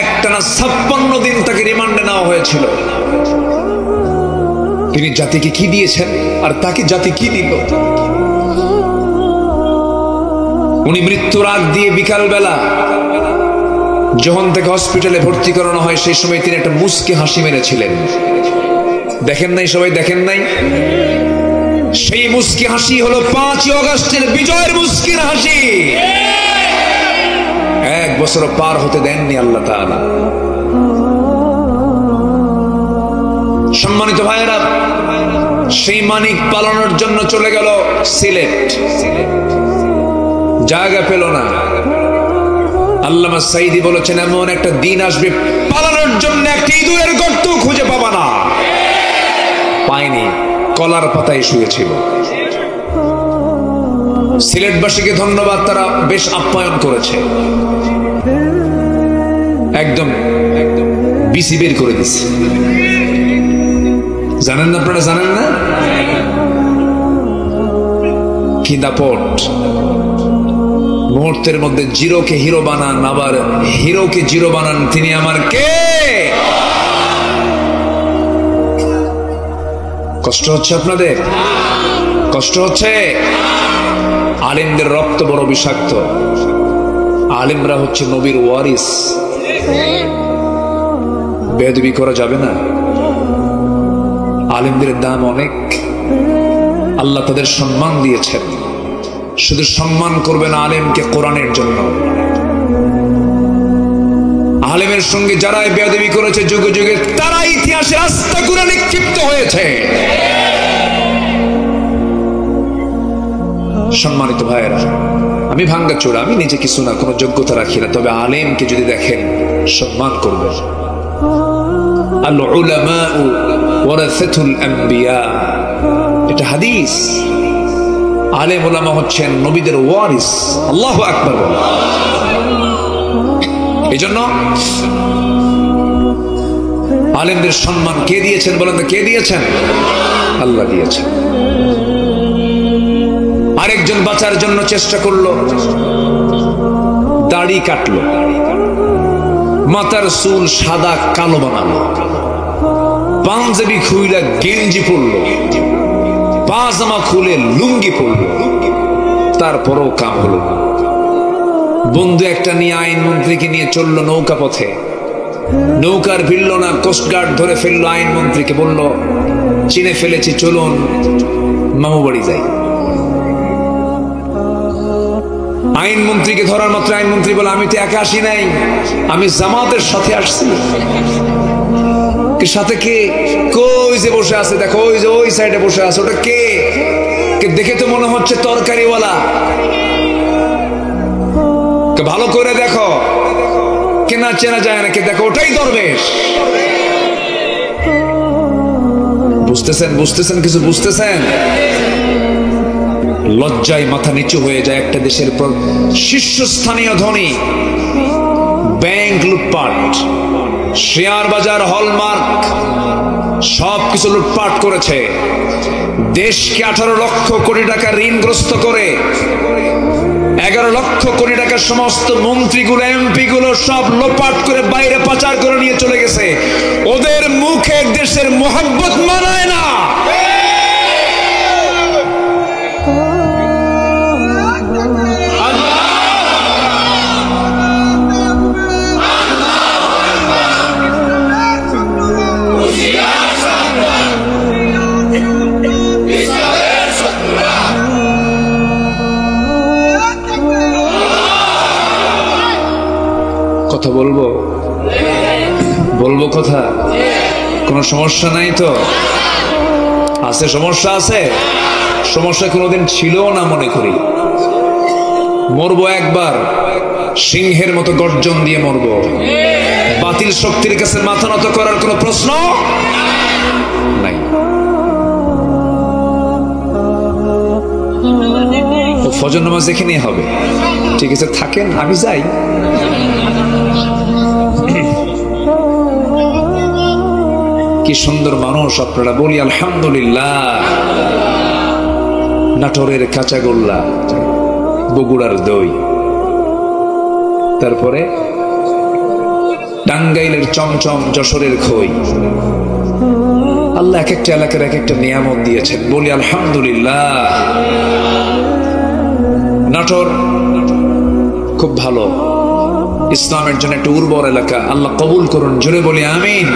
একটানা 56 দিন তাকে রিমান্ডে নেওয়া হয়েছিল। তিনি জাতিকে কি দিয়েছেন আর তাকে জাতি কি দিল? উনি মৃত্যুর আগ দিয়ে বিকালবেলা যখন তাকে হসপিটালে ভর্তি করানো হয়, সেই সময় তিনি একটা মুচকি হাসি মেরেছিলেন। দেখেন নাই? সবাই দেখেন নাই? সেই মুচকি হাসি হলো 5ই আগস্টের বিজয়ের মুচকির হাসি। 1 বছর পার হতে দেননি আল্লাহ তাআলা। সম্মানিত ভাইয়েরা, সেই মানিক পালানোর জন্য চলে গেল সিলেট, জায়গা পেল না। আল্লামা সাঈদী বলেছেন, এমন একটা দিন আসবে পালানোর জন্য একটা ইঁদুরের গর্ত খুঁজে পাবা না। পায়নি, কলার পাতায় শুয়েছিল। সিলেটবাসীকে ধন্যবাদ, তারা বেশ আপ্যায়ন করেছে। একদম বিসি বের করে দিচ্ছে। জানেন না আপনারা? জানেন না? কি দাপট! মুহূর্তের মধ্যে জিরোকে হিরো বানান, আবার হিরোকে জিরো বানান। তিনি আমার কে? কষ্ট হচ্ছে আপনাদের? কষ্ট হচ্ছে? আলেমদের রক্ত বড় বিষাক্ত। আলেমরা হচ্ছে নবীর ওয়ারিস। বেয়াদবি করা যাবে না। আলেমদের দাম অনেক, আল্লাহ তাদের সম্মান দিয়েছেন। শুধু সম্মান করবেন আলেমকে কোরআনের জন্য। আলেমের সঙ্গে যারাই বেয়াদবি করেছে যুগে যুগে তারা ইতিহাসে আস্থা করে নিক্ষিপ্ত হয়েছে। সম্মানিত ভাইয়েরা, আমি ভাঙ্গাচোরা, আমি নিজে কিছু না, কোনো যোগ্যতা রাখি না, তবে আলেমকে যদি দেখেন সম্মান করবেন। আল উলামাউ ওয়ারাসাতুল আম্বিয়া, এটা হাদিস। আলেম উলামা হচ্ছেন নবীদের ওয়ারিস। আল্লাহু আকবার। এই জন্য আলেমদের সম্মান কে দিয়েছেন বলেন তো? কে দিয়েছেন? আল্লাহ দিয়েছেন। আরেকজন বাঁচার জন্য চেষ্টা করলো, দাড়ি কাটলো, মাথার চুল সাদা কালো বানালো, পাঞ্জাবি খুইলা গেঞ্জি পরলো, পাজামা খুলে লুঙ্গি পরলো, তারপরও কাম হলো। বন্ধু একটা নিয়ে আইনমন্ত্রীকে নিয়ে চললো নৌকা পথে, নৌকার ভিড়ল না, কোস্টগার্ড ধরে ফেললো আইনমন্ত্রীকে, বলল চিনে ফেলেছি, চলুন মামু বাড়ি যাই। আইনমন্ত্রীকে ধরার মাত্র আইনমন্ত্রী বলে আমি তো একা আসি নাই, আমি জামাতের সাথে আসছি। সাথে কে? কই যে বসে আছে দেখো, ওই যে ওই সাইডে বসে আছে, ওটা কে? দেখে তো মনে হচ্ছে তরকারিওয়ালা, ভালো করে দেখো, কেনা চেনা যায় নাকি, দেখো ওটাই দরবেশ। বুঝতেছেন? বুঝতেছেন? কিছু বুঝতেছেন? লজ্জায় মাথা নিচু হয়ে যায়। একটা দেশের শীর্ষস্থানীয় ধনী ব্যাংক লুটপাট, শেয়ার বাজার, হলমার্ক সবকিছু লুটপাট করেছে, দেশকে 18 লক্ষ কোটি টাকা ঋণগ্রস্ত করে 11 লক্ষ কোটি টাকার সমস্ত মন্ত্রীগুলো, এমপি গুলো সব লোপাট করে বাইরে পাচার করে নিয়ে চলে গেছে। ওদের মুখে দেশের মোহাব্বত মানায় না। কথা বলবো? বলবো কথা? কোনো সমস্যা নাই তো? আছে সমস্যা? আছে সমস্যা। কোনোদিন ছিল না মনে করি। মরবো একবার, সিংহের মতো গর্জন দিয়ে মরবো। বাতিল শক্তির কাছে মাথা নত করার কোনো প্রশ্ন নাই। ফজর নামাজ এখানেই হবে, ঠিক আছে? থাকেন, আমি যাই। কি সুন্দর মানুষ আপনারা, বলি আলহামদুলিল্লাহ। নাটোরের কাঁচাগোল্লা, বগুড়ার দই, তারপরে টাঙ্গাইলের চমচম, যশোরের খই। আল্লাহ এক একটা এলাকার এক একটা নিয়ামত দিয়েছেন, বলি আলহামদুলিল্লাহ। নাটোর খুব ভালো, ইসলামের জন্য একটা উর্বর এলাকা। আল্লাহ কবুল করুন, জোরে বলি আমিন।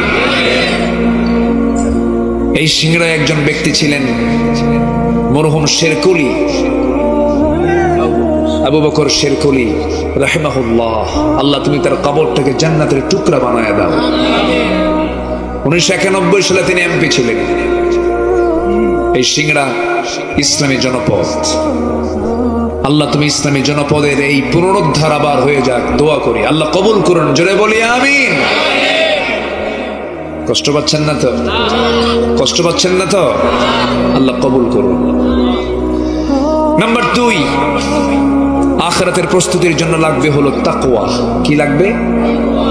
এই সিংড়ায় একজন ব্যক্তি ছিলেন মরহুম শেরকুলি, আবু বকর শেরকুলি রাহিমাহুল্লাহ। আল্লাহ তুমি তার কবরটাকে জান্নাতের টুকরা বানায় দাও। 1991 সালে তিনি এমপি ছিলেন। এই সিংড়া ইসলামী জনপদ। আল্লাহ তুমি ইসলামী জনপদের এই পুনরুদ্ধার আবার হয়ে যাক, দোয়া করি। আল্লাহ কবুল করুন, জোরে বলি আমিন। কষ্ট পাচ্ছেন না তো? কষ্ট পাচ্ছেন না তো? আল্লাহ কবুল করুন। নাম্বার 2, আখিরাতের প্রস্তুতির জন্য লাগবে হলো তাকওয়া। কি লাগবে?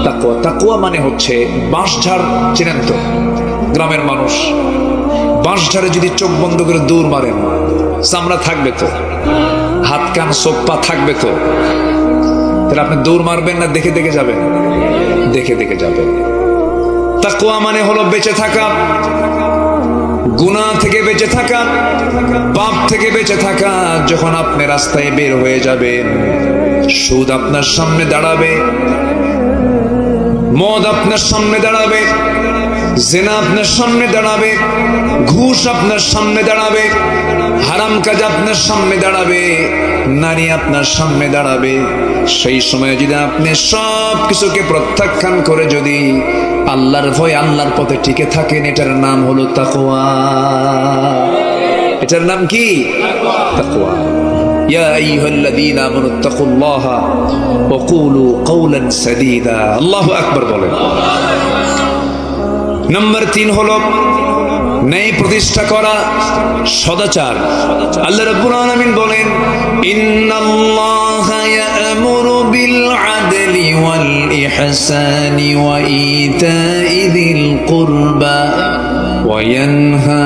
তাকওয়া। তাকওয়া মানে হচ্ছে বাঁশঝাড়, চেনেন তো? গ্রামের মানুষ বাঁশঝাড়ে যদি চোখ বন্ধ করে দৌড় মারেন, চামড়া থাকবে তো, হাত কান চোখ পা থাকবে তো, তাহলে আপনি দৌড় মারবেন না দেখে দেখে যাবেন? দেখে দেখে যাবেন। তাকওয়া মানে হলো বেঁচে থাকা, গুনাহ থেকে বেঁচে থাকা, পাপ থেকে বেঁচে থাকা। যখন আপনি রাস্তায় বের হয়ে যাবেন, সুদ আপনার সামনে দাঁড়াবে, মদ আপনার সামনে দাঁড়াবে, জিনা আপনার সামনে দাঁড়াবে, ঘুষ আপনার সামনে দাঁড়াবে, হারাম কাজ আপনার সামনে দাঁড়াবে, নারী আপনার সামনে দাঁড়াবে, সেই সময় যদি আপনি সব কিছুকে প্রত্যাখ্যান করে যদি আল্লাহর ভয়, আল্লাহর পথে টিকে থাকেন, এটার নাম হলো তাকওয়া। এটার নাম কি? তাকওয়া। ইয়া আইয়ুহাল্লাযীনা আমানুত্তাকুল্লাহা ওয়া কুলু কাওলান সাদীদা। আল্লাহু আকবার বলেন। নাম্বার 3 হলো ন্যায় প্রতিষ্ঠা করা, সদাচার। আল্লাহ রাব্বুল আলামিন বলেন, ইন্নাল্লাহা ইয়া'মুরু বিল আদলি ওয়াল ইহসানি ওয়া ইতাই যিল কুরবা ওয়া ইয়ানহা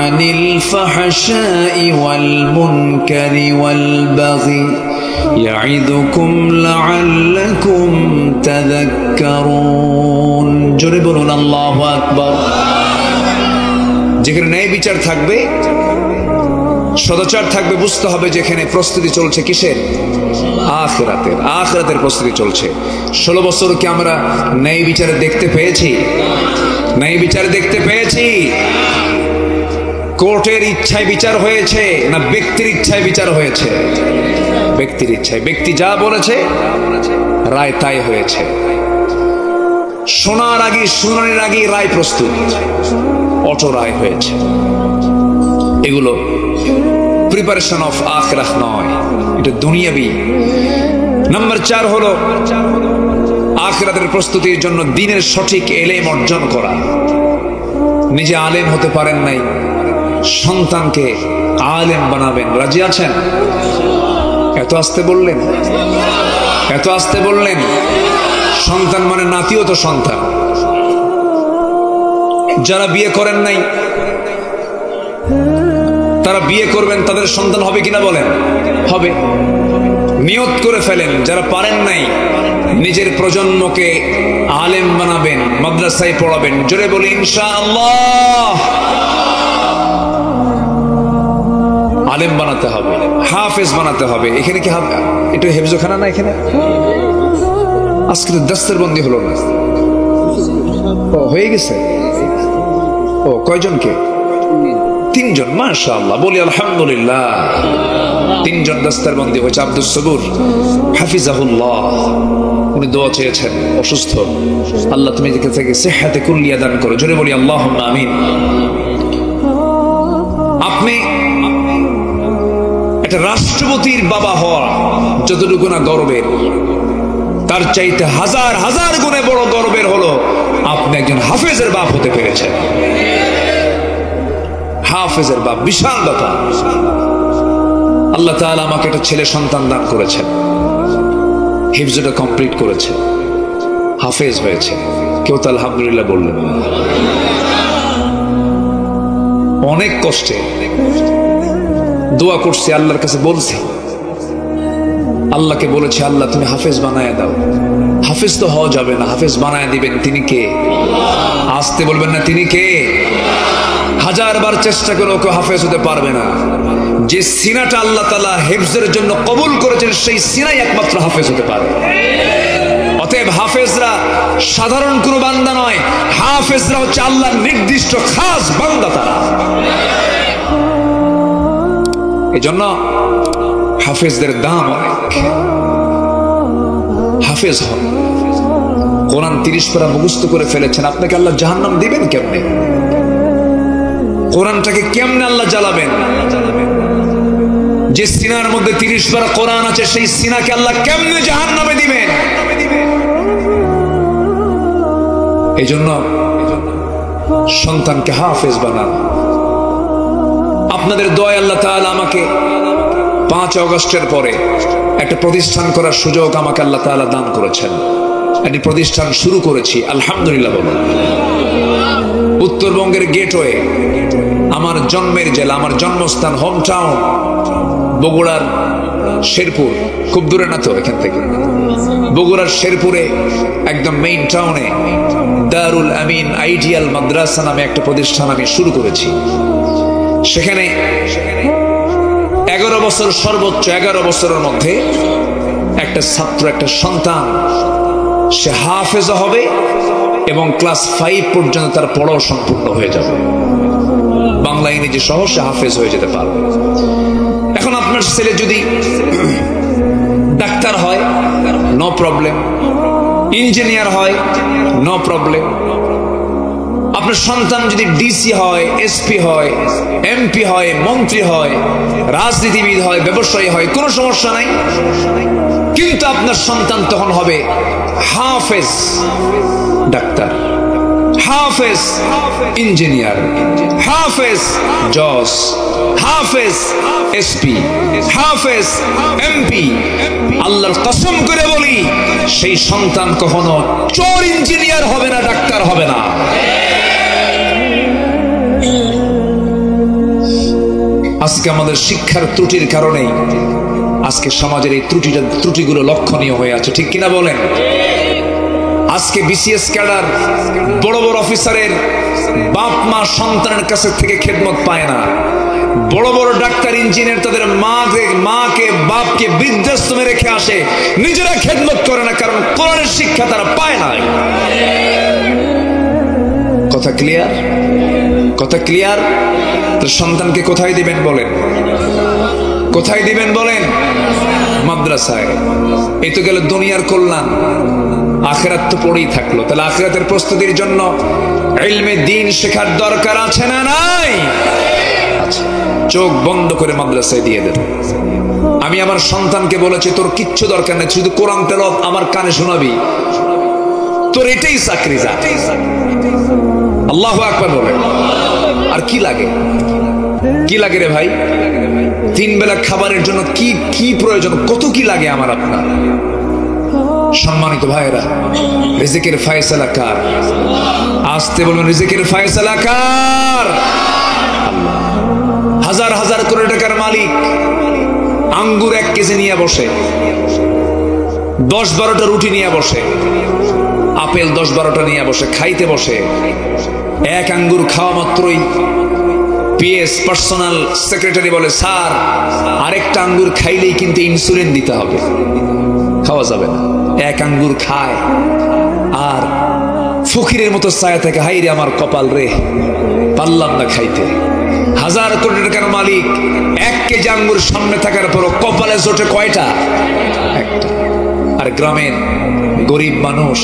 আনিল ফাহশাই ওয়াল মুনকারি ওয়াল বাগি ইয়া'iদুকুম লা'আল্লাকুম তাযাক্কারুন। জোরে বলুন আল্লাহু আকবার। যেখানে ন্যায় বিচার থাকবে, সদাচার থাকবে, বুঝতে হবে যেখানে প্রস্তুতি চলছে কিসের? আখিরাতের। আখিরাতের প্রস্তুতি চলছে। 16 বছর কি আমরা ন্যায় বিচারে দেখতে পেয়েছি? ন্যায় বিচার দেখতে পেয়েছি? কোর্টের ইচ্ছায় বিচার হয়েছে না ব্যক্তির ইচ্ছায় বিচার হয়েছে? ব্যক্তির ইচ্ছায়। ব্যক্তি যা বলেছে রায় তাই হয়েছে। শোনার আগে, শুনানির আগে রায় প্রস্তুত, অটো রায় হয়েছে। এগুলো প্রিপারেশন অফ আখিরাত নয়, এটা দুনিয়াবি। নাম্বার 4 হলো আখিরাতের প্রস্তুতির জন্য দ্বীনের সঠিক ইলম অর্জন করা। নিজে আলেম হতে পারেন নাই, সন্তানকে আলেম বানাবেন। রাজি আছেন? এত আসতে বললেন, এত আসতে বললেন। সন্তান মানে নাতিও তো সন্তান। যারা বিয়ে করেন নাই তারা বিয়ে করবেন, তাদের সন্তান হবে কিনা বলেন? হবে। নিয়ত করে ফেলেন। যারা পারেন নাই নিজের প্রজন্মকে আলেম বানাবেন, মাদ্রাসায় পড়াবেন। জোরে বলি ইনশাআল্লাহ। আলেম বানাতে হবে, হাফেজ বানাতে হবে। এখানে কি এটা হেফজখানা না? এখানে আজকে তো দস্তরবন্দি হলো না। ও হয়ে গেছে। ও কয়জনকে? 3 জন। মাশাআল্লাহ, বলি আলহামদুলিল্লাহ। 3 জন দস্তরবন্দি হয়েছে। আব্দুস সবুর হাফিজাহুল্লাহ, উনি দোয়া চেয়েছেন, অসুস্থ। আল্লাহ তুমি থেকে সিহহাতে কুল্লিয়া দান করো। জোরে বলি আল্লাহুম্মা আমিন। আপনি একটা রাষ্ট্রপতির বাবা হওয়া যতটুকু না গর্বের, তার চাইতে হাজার হাজার গুণে বড় গর্বের হলো আপনি একজন হাফেজের বাপ হতে পেরেছেন। হাফেজের বাপ বিশাল ব্যাপার। আল্লাহ তাআলা আমাকে একটা ছেলে সন্তান দান করেছেন, হিফজটা কমপ্লিট করেছে, হাফেজ হয়েছে। কেউ তো আলহামদুলিল্লাহ বললেন না। অনেক কষ্টে দোয়া করছি, আল্লাহর কাছে বলছি, আল্লাহকে বলেছি, আল্লাহ তুমি হাফেজ বানায় দাও। হাফেজ তো হওয়া যাবে না, হাফেজ বানায় দিবেন তিনি কে? আসতে বলবেন না, তিনি কে? হাজারবার চেষ্টা করে ওকে হাফেজ হতে পারবে না। যে সিনাটা আল্লাহ তাআলা হিফজের জন্য কবুল করেছেন, সেই সিনাই একমাত্র হাফেজ হতে পারে। অতএব হাফেজরা সাধারণ কোনো বান্দা নয়, হাফেজরা হচ্ছে আল্লাহর নির্দিষ্ট খাস বান্দা। তারা এজন্য হাফেজদের দাম অনেক। হাফেজ হন, কোরআন 30 পারা মুখস্থ করে ফেলেছেন, আপনাকে আল্লাহ জাহান্নাম দিবেন কেমনে? কোরআনটাকে কেমনে আল্লাহ জ্বালাবেন? যে সিনার মধ্যে 30 পারা কোরআন আছে, সেই সিনাকে আল্লাহ কেমনে জাহান্নামে দিবেন? এই জন্য সন্তানকে হাফেজ বানান। আপনাদের দোয়ায় আল্লাহ তাআলা আমাকে 5 আগস্টের পরে একটা প্রতিষ্ঠান করার সুযোগ আমাকে আল্লাহ তাআলা দান করেছেন। একটি প্রতিষ্ঠান শুরু করেছি, আলহামদুলিল্লাহ বলুন। উত্তরবঙ্গের গেটওয়ে, আমার জন্মের জেলা, আমার জন্মস্থান, হোম টাউন বগুড়ার শেরপুর, খুব দূরে না তো এখান থেকে। বগুড়ার শেরপুরে একদম মেইন টাউনে দারুল আমিন আইডিয়াল মাদ্রাসা নামে একটা প্রতিষ্ঠান আমি শুরু করেছি। সেখানে 11 বছর, সর্বোচ্চ 11 বছরের মধ্যে একটা ছাত্র, একটা সন্তান, সে হাফেজ হবে এবং ক্লাস 5 পর্যন্ত তার পড়াও সম্পূর্ণ হয়ে যাবে। বাংলা ইংরেজি সহ সে হাফেজ হয়ে যেতে পারবে। এখন আপনার ছেলে যদি ডাক্তার হয়, নো প্রবলেম। ইঞ্জিনিয়ার হয়, নো প্রবলেম। আপনার সন্তান যদি ডিসি হয়, এসপি হয়, এমপি হয়, মন্ত্রী হয়, রাজনীতিবিদ হয়, ব্যবসায়ী হয়, কোনো সমস্যা নাই। কিন্তু আপনার সন্তান তখন হবে হাফেজ ডাক্তার, হাফেজ ইঞ্জিনিয়ার, হাফেজ জজ, হাফেজ এসপি, হাফেজ এমপি। আল্লাহর কসম করে বলি, সেই সন্তান কখনো চোর ইঞ্জিনিয়ার হবে না, ডাক্তার হবে না। আজকে আমাদের শিক্ষার ত্রুটির কারণেই আজকে সমাজের এই ত্রুটিগুলো লক্ষণীয় হয়ে আছে, ঠিক কিনা বলেন? আজকে বিসিএস ক্যাডার, বড় বড় অফিসারের বাপ মা সন্তানের কাছে থেকে খেদমত পায় না। বড় বড় ডাক্তার, ইঞ্জিনিয়ার তাদের মাকে বাপকে বৃদ্ধাশ্রমে রেখে আসে, নিজেরা খেদমত করে না, কারণ কোরআনের শিক্ষা তারা পায় না। কথা ক্লিয়ার? কথা ক্লিয়ার? তো সন্তানকে কোথায় দিবেন বলেন? কোথায় দিবেন বলেন? মাদ্রাসায়। এই তো গেল দুনিয়ার কল্যাণ, আখিরাত তো পড়েই থাকলো। তাহলে আখিরাতের প্রস্তুতির জন্য ইলমে দ্বীন শেখার দরকার আছে না নাই? চোখ বন্ধ করে মাদ্রাসায় দিয়ে দেন। আমি আমার সন্তানকে বলেছি, তোর কিচ্ছু দরকার নেই, শুধু কোরআন তেলাওয়াত আমার কানে শোনাবি, তোর এটাই চাকরি। যা, আল্লাহু আকবার বলে। আর কি লাগে? কি লাগে রে ভাই? 3 বেলা খাবারের জন্য কি কি প্রয়োজন, কত কি লাগে আমার আপনার? সম্মানিত ভাইরা, রিজিকের ফয়সালা কার? আসতে বলবেন, রিজিকের ফয়সালা কার? হাজার হাজার কোটি টাকার মালিক আঙ্গুর 1 কেজি নিয়ে বসে, 10-12টা রুটি নিয়ে বসে, আপেল 10-12টা নিয়ে বসে, খাইতে বসে। এক আঙ্গুর খাওয়া মাত্রই পিএস পার্সোনাল সেক্রেটারি বলে, স্যার আরেকটা আঙ্গুর খাইলেই কিন্তু ইনসুলিন দিতে হবে, খাওয়া যাবে না। এক আঙ্গুর খায় আর ফকিরের মতো ছায়া থেকে, হাই রে আমার কপাল রে, পারলাম না খাইতে। হাজার কোটি টাকার মালিক 1 কেজি আঙ্গুর সামনে থাকার পরও কপালে জোটে কয়টা? একটা। আর গ্রামের গরিব মানুষ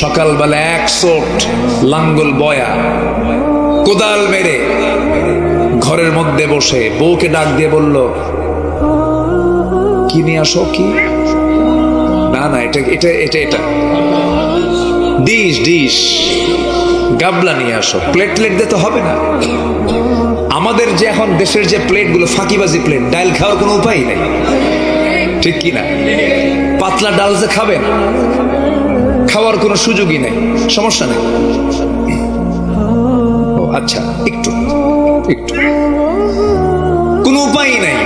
সকালবেলা 1 চোট লাঙ্গল বয়া কোদাল মেরে ঘরের মধ্যে বসে বউকে ডাক দিয়ে বলল, কি নিয়ে আসো? কি না না, এটা এটা এটা এটা ডিশ গাবলা নিয়ে আসো। প্লেট দিতে হবে না। আমাদের যে এখন দেশের যে প্লেটগুলো ফাঁকিবাজি প্লেট, ডাল খাওয়ার কোনো উপায় নেই, ঠিক কি না? পাতলা ডাল যে খাবেন, খাওয়ার কোনো সুযোগই নেই, সমস্যা নেই। ও আচ্ছা, একটু একটু কোনো উপায় নাই।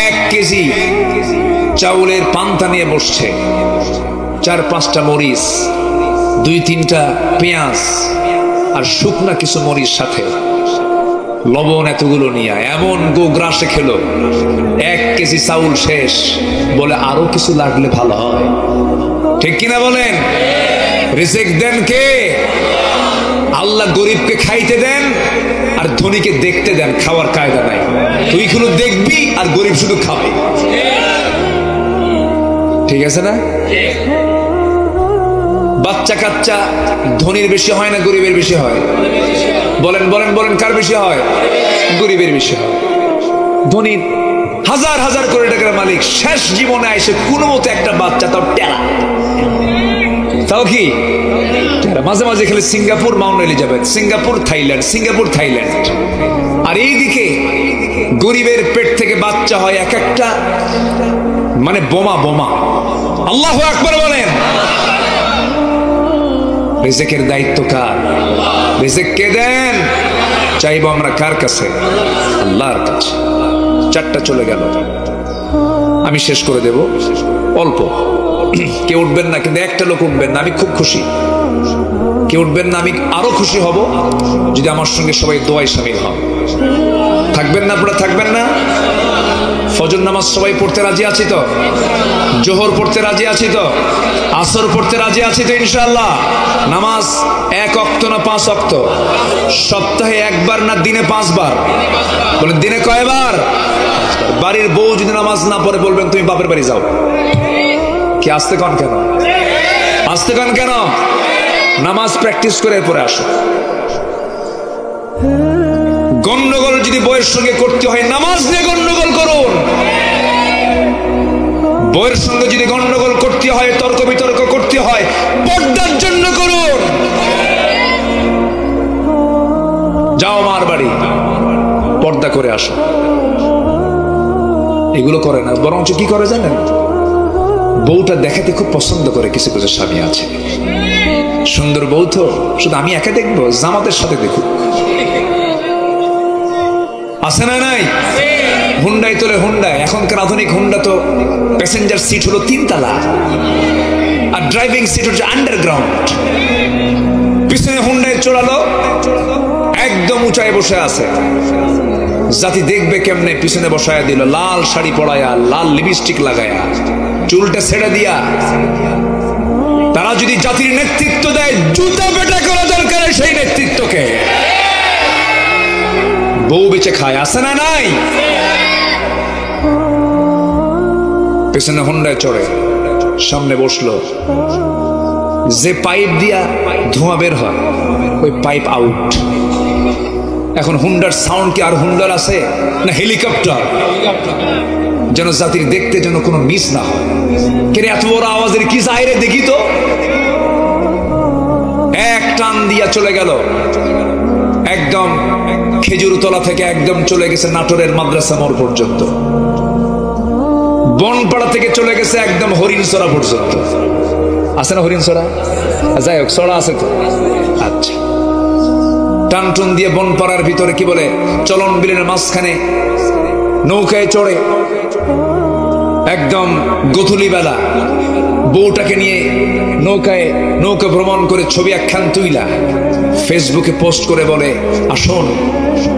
1 কেজি চাউলের পান্তা নিয়ে বসছে, 4-5টা মরিচ, 2-3টা পেঁয়াজ আর শুকনা কিছু মরিচ সাথে লবণ এতগুলো নিয়ে এমন গোগ্রাসে খেলো। 1 কেজি চাউল শেষ, বলে আরো কিছু লাগলে ভালো হয়, ঠিক কিনা বলেন? রিজিক দেন কে? আল্লাহ। গরিবকে খাইতে দেন আর ধনীকে দেখতে দেন, খাওয়ার কায়দা নাই। তুই শুধু দেখবি আর গরিব শুধু খাবে, ঠিক আছে না? বাচ্চা কাচ্চা ধনীর বেশি হয় না গরিবের বেশি হয়? বলেন বলেন বলেন, কার বেশি হয়? গরিবের বেশি হয়। ধনীর হাজার হাজার কোটি টাকার মালিক শেষ জীবনে এসে কোনো মতো একটা বাচ্চা, তাও টেরা, তাও কি মাঝে মাঝে খেলে Singapore, Mount Elizabeth, Singapore Thailand. আর এইদিকে গরিবের পেট থেকে বাচ্চা হয় এক একটা, মানে বোমা। আল্লাহু আকবার বলেন। রিজিকের দায়িত্ব কার? রিজিক কে দেন? চাইবো আমরা কার কাছে? আল্লাহর কাছে। 4টা চলে গেল, আমি শেষ করে দেব অল্প। কেউ উঠবেন না, কিন্তু একটা লোক উঠবেন না, আমি খুব খুশি। কেউ উঠবেন না, আমি আরো খুশি হব যদি আমার সঙ্গে সবাই দোয়ায় শামিল হন। থাকবেন না? আপনারা থাকবেন না? ফজর নামাজ সবাই পড়তে রাজি আছি তো? জোহর পড়তে রাজি আছি তো? আসর পড়তে রাজি আছি তো ইনশাআল্লাহ? নামাজ 1 ওয়াক্ত না 5 ওয়াক্ত? সপ্তাহে একবার না দিনে 5 বার? বলেন দিনে কয়বার? বাড়ির বউ যদি নামাজ না পড়ে বলবেন তুমি বাপের বাড়ি যাও। কি আসতে কন কেন? আসতে কন কেন? নামাজ প্র্যাকটিস করে এরপরে আসো। গন্ডগোল যদি বউয়ের সঙ্গে করতে হয় নামাজ নিয়ে গন্ডগোল করুন। বউয়ের সঙ্গে যদি গন্ডগোল করতে হয়, তর্ক বিতর্ক করতে হয়, পর্দার জন্য করুন। যাও মার বাড়ি, পর্দা করে আসো। এগুলো করে না, বরঞ্চ কি করে জানেন? বউটা দেখাতে খুব পছন্দ করে কিছু কিছু স্বামী আছে। সুন্দর বউ তো শুধু আমি একা দেখবো, জামাতের সাথে দেখুক। আছে না নাই? হুন্ডাই তোলে হুন্ডায়। এখনকার আধুনিক হুন্ডা তো প্যাসেঞ্জার সিট হলো 3 তলা, আর ড্রাইভিং সিট হচ্ছে আন্ডারগ্রাউন্ড। পিছনে হুন্ডায় চড়ালো, একদম উঁচায় বসে আছে। জাতি দেখবে কেমনে, পিছনে বসায়া দিল, লাল শাড়ি পরায়া, লাল লিপস্টিক লাগায়া, চুলটা ছেড়ে দিয়া। তারা যদি জাতির নেতৃত্ব দেয়, জুতা পেটা করা দরকার সেই নেতৃত্বকে। বউ বেঁচে খায়, আছে না নাই? পেছনে হুন্ডায় চড়ে, সামনে বসলো। যে পাইপ দিয়া ধোঁয়া বের হয়, ওই পাইপ আউট। এখন হুন্ডার সাউন্ড কি আর হুন্ডার আছে না হেলিকপ্টার? যেন জাতির দেখতে যেন কোনো মিস না হয়। কেন এত বড় আওয়াজের কি চাইরে দেখি তো। এক টান দিয়া চলে গেল, একদম খেজুরতলা থেকে একদম চলে গেছে নাটোরের মাদ্রাসা মোড় পর্যন্ত। বনপাড়া থেকে চলে গেছে একদম হরিণছড়া পর্যন্ত। আছে না হরিণছড়া? যাই হোক, ছড়া আছে তো। আচ্ছা, টানটুন দিয়ে বনপাড়ার ভিতরে কি বলে চলন বিলের মাঝখানে নৌকায় চড়ে একদম গোধূলি বেলা বউটাকে নিয়ে নৌকা ভ্রমণ করে ছবি একখান তুইলা ফেসবুকে পোস্ট করে বলে, আসুন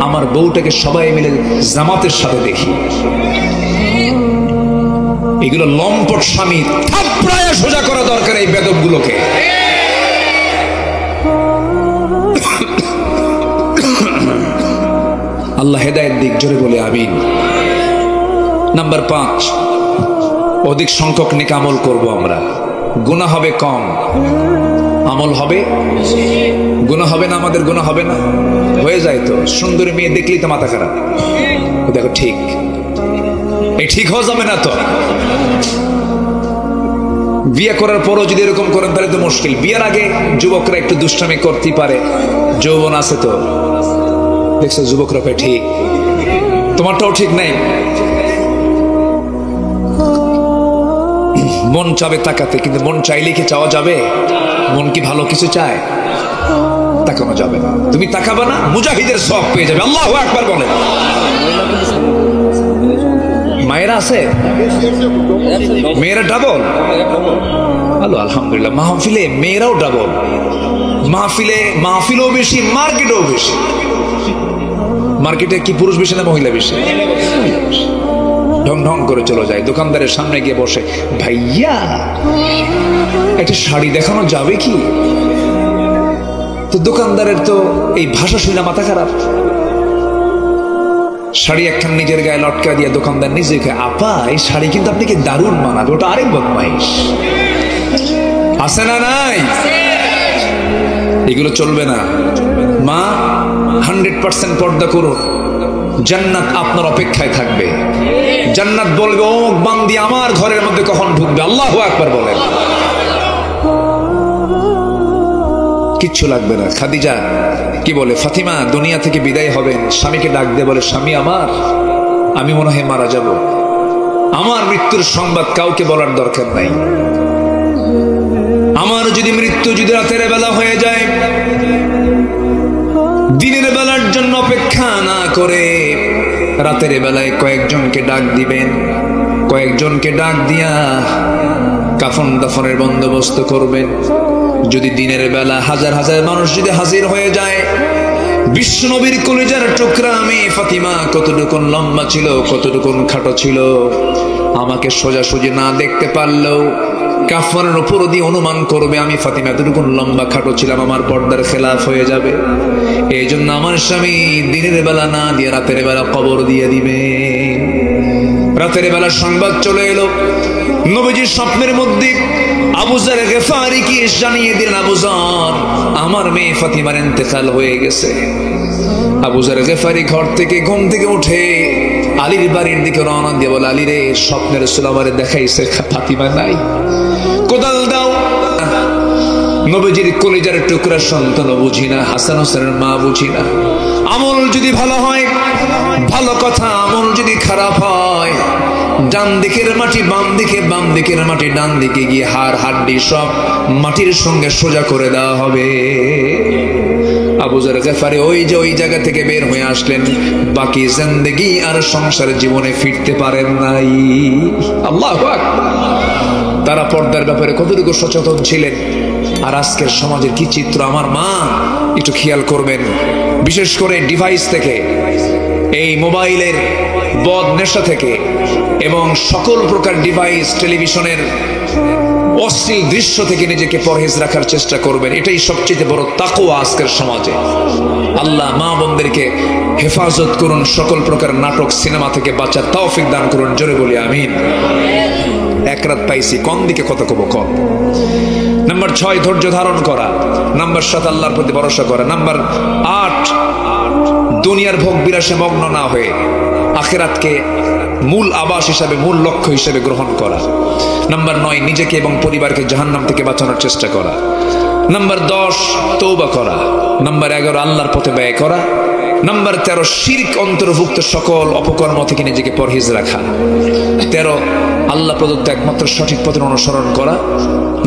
আমার বউটাকে সবাই মিলে জামাতের সাথে দেখি। এগুলো লম্পট স্বামী, থাপড়ায় সোজা করা দরকার এই বেদবগুলোকে। আল্লাহ হেদায়েত দিক, জোরে বলে আমিন। নাম্বার 5, অধিক সংখ্যক নেক আমল করব আমরা। গুনাহ হবে কম, আমল হবে। গুনাহ হবে না, আমাদের গুনাহ হবে না? হয়ে যায় তো। সুন্দরী মেয়ে দেখলেই তো মাথা খারাপ। দেখো ঠিক, এই ঠিক হয়ে যাবে না তো। বিয়ে করার পরও যদি এরকম করেন তাহলে তো মুশকিল। বিয়ের আগে যুবকরা একটু দুষ্টামি করতেই পারে, যৌবন আছে তো। দেখছো যুবকরা কয় ঠিক, তোমারটাও ঠিক নাই। মন চাবে তাকাতে, কিন্তু মন চাইলে কি চাওয়া যাবে? মন কি ভালো কিছু চায়? তাকানো যাবে না। তুমি তাকাবে না, মুজাহিদের সওয়াব পেয়ে যাবে। আল্লাহু আকবার বলেন। মায়েরা আছে, মেয়েরা ডাবল। ভালো, আলহামদুলিল্লাহ। মাহফিলে মেয়েরাও ডাবল। মাহফিলেও বেশি, মার্কেটেও বেশি। মার্কেটে কি পুরুষ বেশি না মহিলা বেশি? ঢং ঢং করে চলে যায়, দোকানদারের সামনে গিয়ে বসে, ভাইয়া একটা শাড়ি দেখানো যাবে কি? তো দোকানদারের তো এই ভাষা শুনে মাথা খারাপ। শাড়ি একখান নিজের গায়ে লটকা দিয়ে দোকানদার নিজে কয়, আপা এই শাড়ি কিন্তু আপনাকে দারুণ মানাবে। ওটা আরেক বদমাইশ। আছে না নাই? এগুলো চলবে না। মা 100% পর্দা করুন, জান্নাত আপনার অপেক্ষায় থাকবে। জান্নাত বলবে, ও বান্দি আমার ঘরের মধ্যে কখন ঢুকবে? আল্লাহু আকবার বলেন। কিচ্ছু লাগবে না। খাদিজা কি বলে, ফাতিমা দুনিয়া থেকে বিদায় হবেন, স্বামীকে ডাক দিয়ে বলে, স্বামী আমার, আমি মনে হয় মারা যাব। আমার মৃত্যুর সংবাদ কাউকে বলার দরকার নাই। আমার যদি মৃত্যু যদি রাতের বেলা হয়ে যায়, দিনের বেলার জন্য অপেক্ষা না করে রাতের বেলায় কয়েকজনকে ডাক দিবেন। কয়েকজনকে ডাক দিয়া কাফন দাফনের বন্দোবস্ত করবেন। যদি দিনের বেলা হাজার হাজার মানুষ যদি হাজির হয়ে যায়, বিশ্বনবীর কলিজার টুকরা আমি ফাতিমা কতটুকুন লম্বা ছিল, কতটুকুন খাটো ছিল, আমাকে সোজাসুজি না দেখতে পারলেও কাফনের উপর দিয়ে অনুমান করবে আমি ফাতিমা এতটুকুন লম্বা খাটো ছিলাম, আমার পর্দার খেলাফ হয়ে যাবে। এই জন্য আমার স্বামী দিনের বেলা না দিয়ে রাতের বেলা কবর দিয়ে দিবে। রাতের বেলা সংবাদ চলে এলো, নবীজির স্বপ্নের মধ্যে আবু যার গিফারি কি জানিয়ে দিলেন, আবু যার আমার মেয়ে ফাতিমার ইন্তেকাল হয়ে গেছে। আবু যার গিফারি ঘর থেকে ঘুম থেকে উঠে আলীর বাড়ির দিকে রওনা দিয়ে বলে, আলী রে, স্বপ্নের রাসূল আমারে দেখাইছে ফাতিমা নাই, কোদাল দাও। নবীজির কলিজার টুকরা সন্তান বুঝি না, হাসান হোসেনের মা বুঝি না। আমল যদি ভালো হয় ভালো কথা, আমল যদি খারাপ হয় ডান দিকের মাটি বাম দিকে, বাম দিকের মাটি ডান দিকে গিয়ে হাড় হাড্ডি সব মাটির সঙ্গে সোজা করে দেওয়া হবে। আবু যার গিফারি ওই জায়গা থেকে বের হয়ে আসলেন, বাকি জিন্দেগি আর সংসারের জীবনে ফিরতে পারেন নাই। আল্লাহু আকবার। তারা পর্দার ব্যাপারে কতটুকু সচেতন ছিলেন। আর আজকের সমাজের কি চিত্র আমার মা একটু খেয়াল করবেন, বিশেষ করে ডিভাইস থেকে, এই মোবাইলের বদ নেশা থেকে এবং সকল প্রকার ডিভাইস, টেলিভিশনের অশ্লীল দৃশ্য থেকে নিজেকে পরহেজ রাখার চেষ্টা করবেন। এটাই সবচেয়ে বড় তাকওয়া আজকের সমাজে। আল্লাহ মা বোনদেরকে হেফাজত করুন, সকল প্রকার নাটক সিনেমা থেকে বাঁচার তৌফিক দান করুন। জোরে বলি আমিন। এক রাত পাইছি, কোন দিকে কত কব কম। নাম্বার 6 ধৈর্য ধারণ করা। নাম্বার 7 আল্লাহর প্রতি ভরসা করা। নাম্বার 8 দুনিয়ার ভোগ বিলাসে মগ্ন না হয়ে আখিরাতকে মূল আবাস হিসাবে, মূল লক্ষ্য হিসাবে গ্রহণ করা। নাম্বার 9 নিজেকে এবং পরিবারকে জাহান্নাম থেকে বাঁচানোর চেষ্টা করা। নাম্বার 10 তওবা করা। নাম্বার 11 আল্লাহর পথে ব্যয় করা। নাম্বার 13 শিরক অন্তর্ভুক্ত সকল অপকর্ম থেকে নিজেকে পরহেজ রাখা। 13 আল্লাহ প্রদত্ত একমাত্র সঠিক পথের অনুসরণ করা।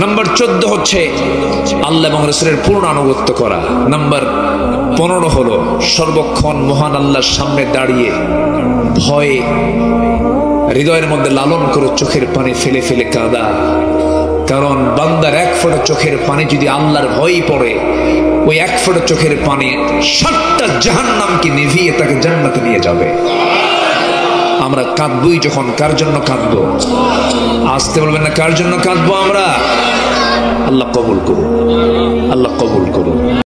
নাম্বার 14 হচ্ছে আল্লাহ এবং রাসূলের পূর্ণ আনুগত্য করা। নাম্বার 15 হলো সর্বক্ষণ মহান আল্লাহর সামনে দাঁড়িয়ে ভয়ে হৃদয়ের মধ্যে লালন করে চোখের পানি ফেলে ফেলে কাঁদা। কারণ বান্দার এক ফোঁটা চোখের পানি যদি আল্লাহর ভয়ই পড়ে, ওই এক ফোঁটা চোখের পানি 7টা জাহান্নামকে নিভিয়ে তাকে জান্নাতে নিয়ে যাবে। আমরা কাঁদবই যখন, কার জন্য কাঁদবো? আসতে বলবেন না, কার জন্য কাঁদবো আমরা? আল্লাহ কবুল করুন, আল্লাহ কবুল করুন।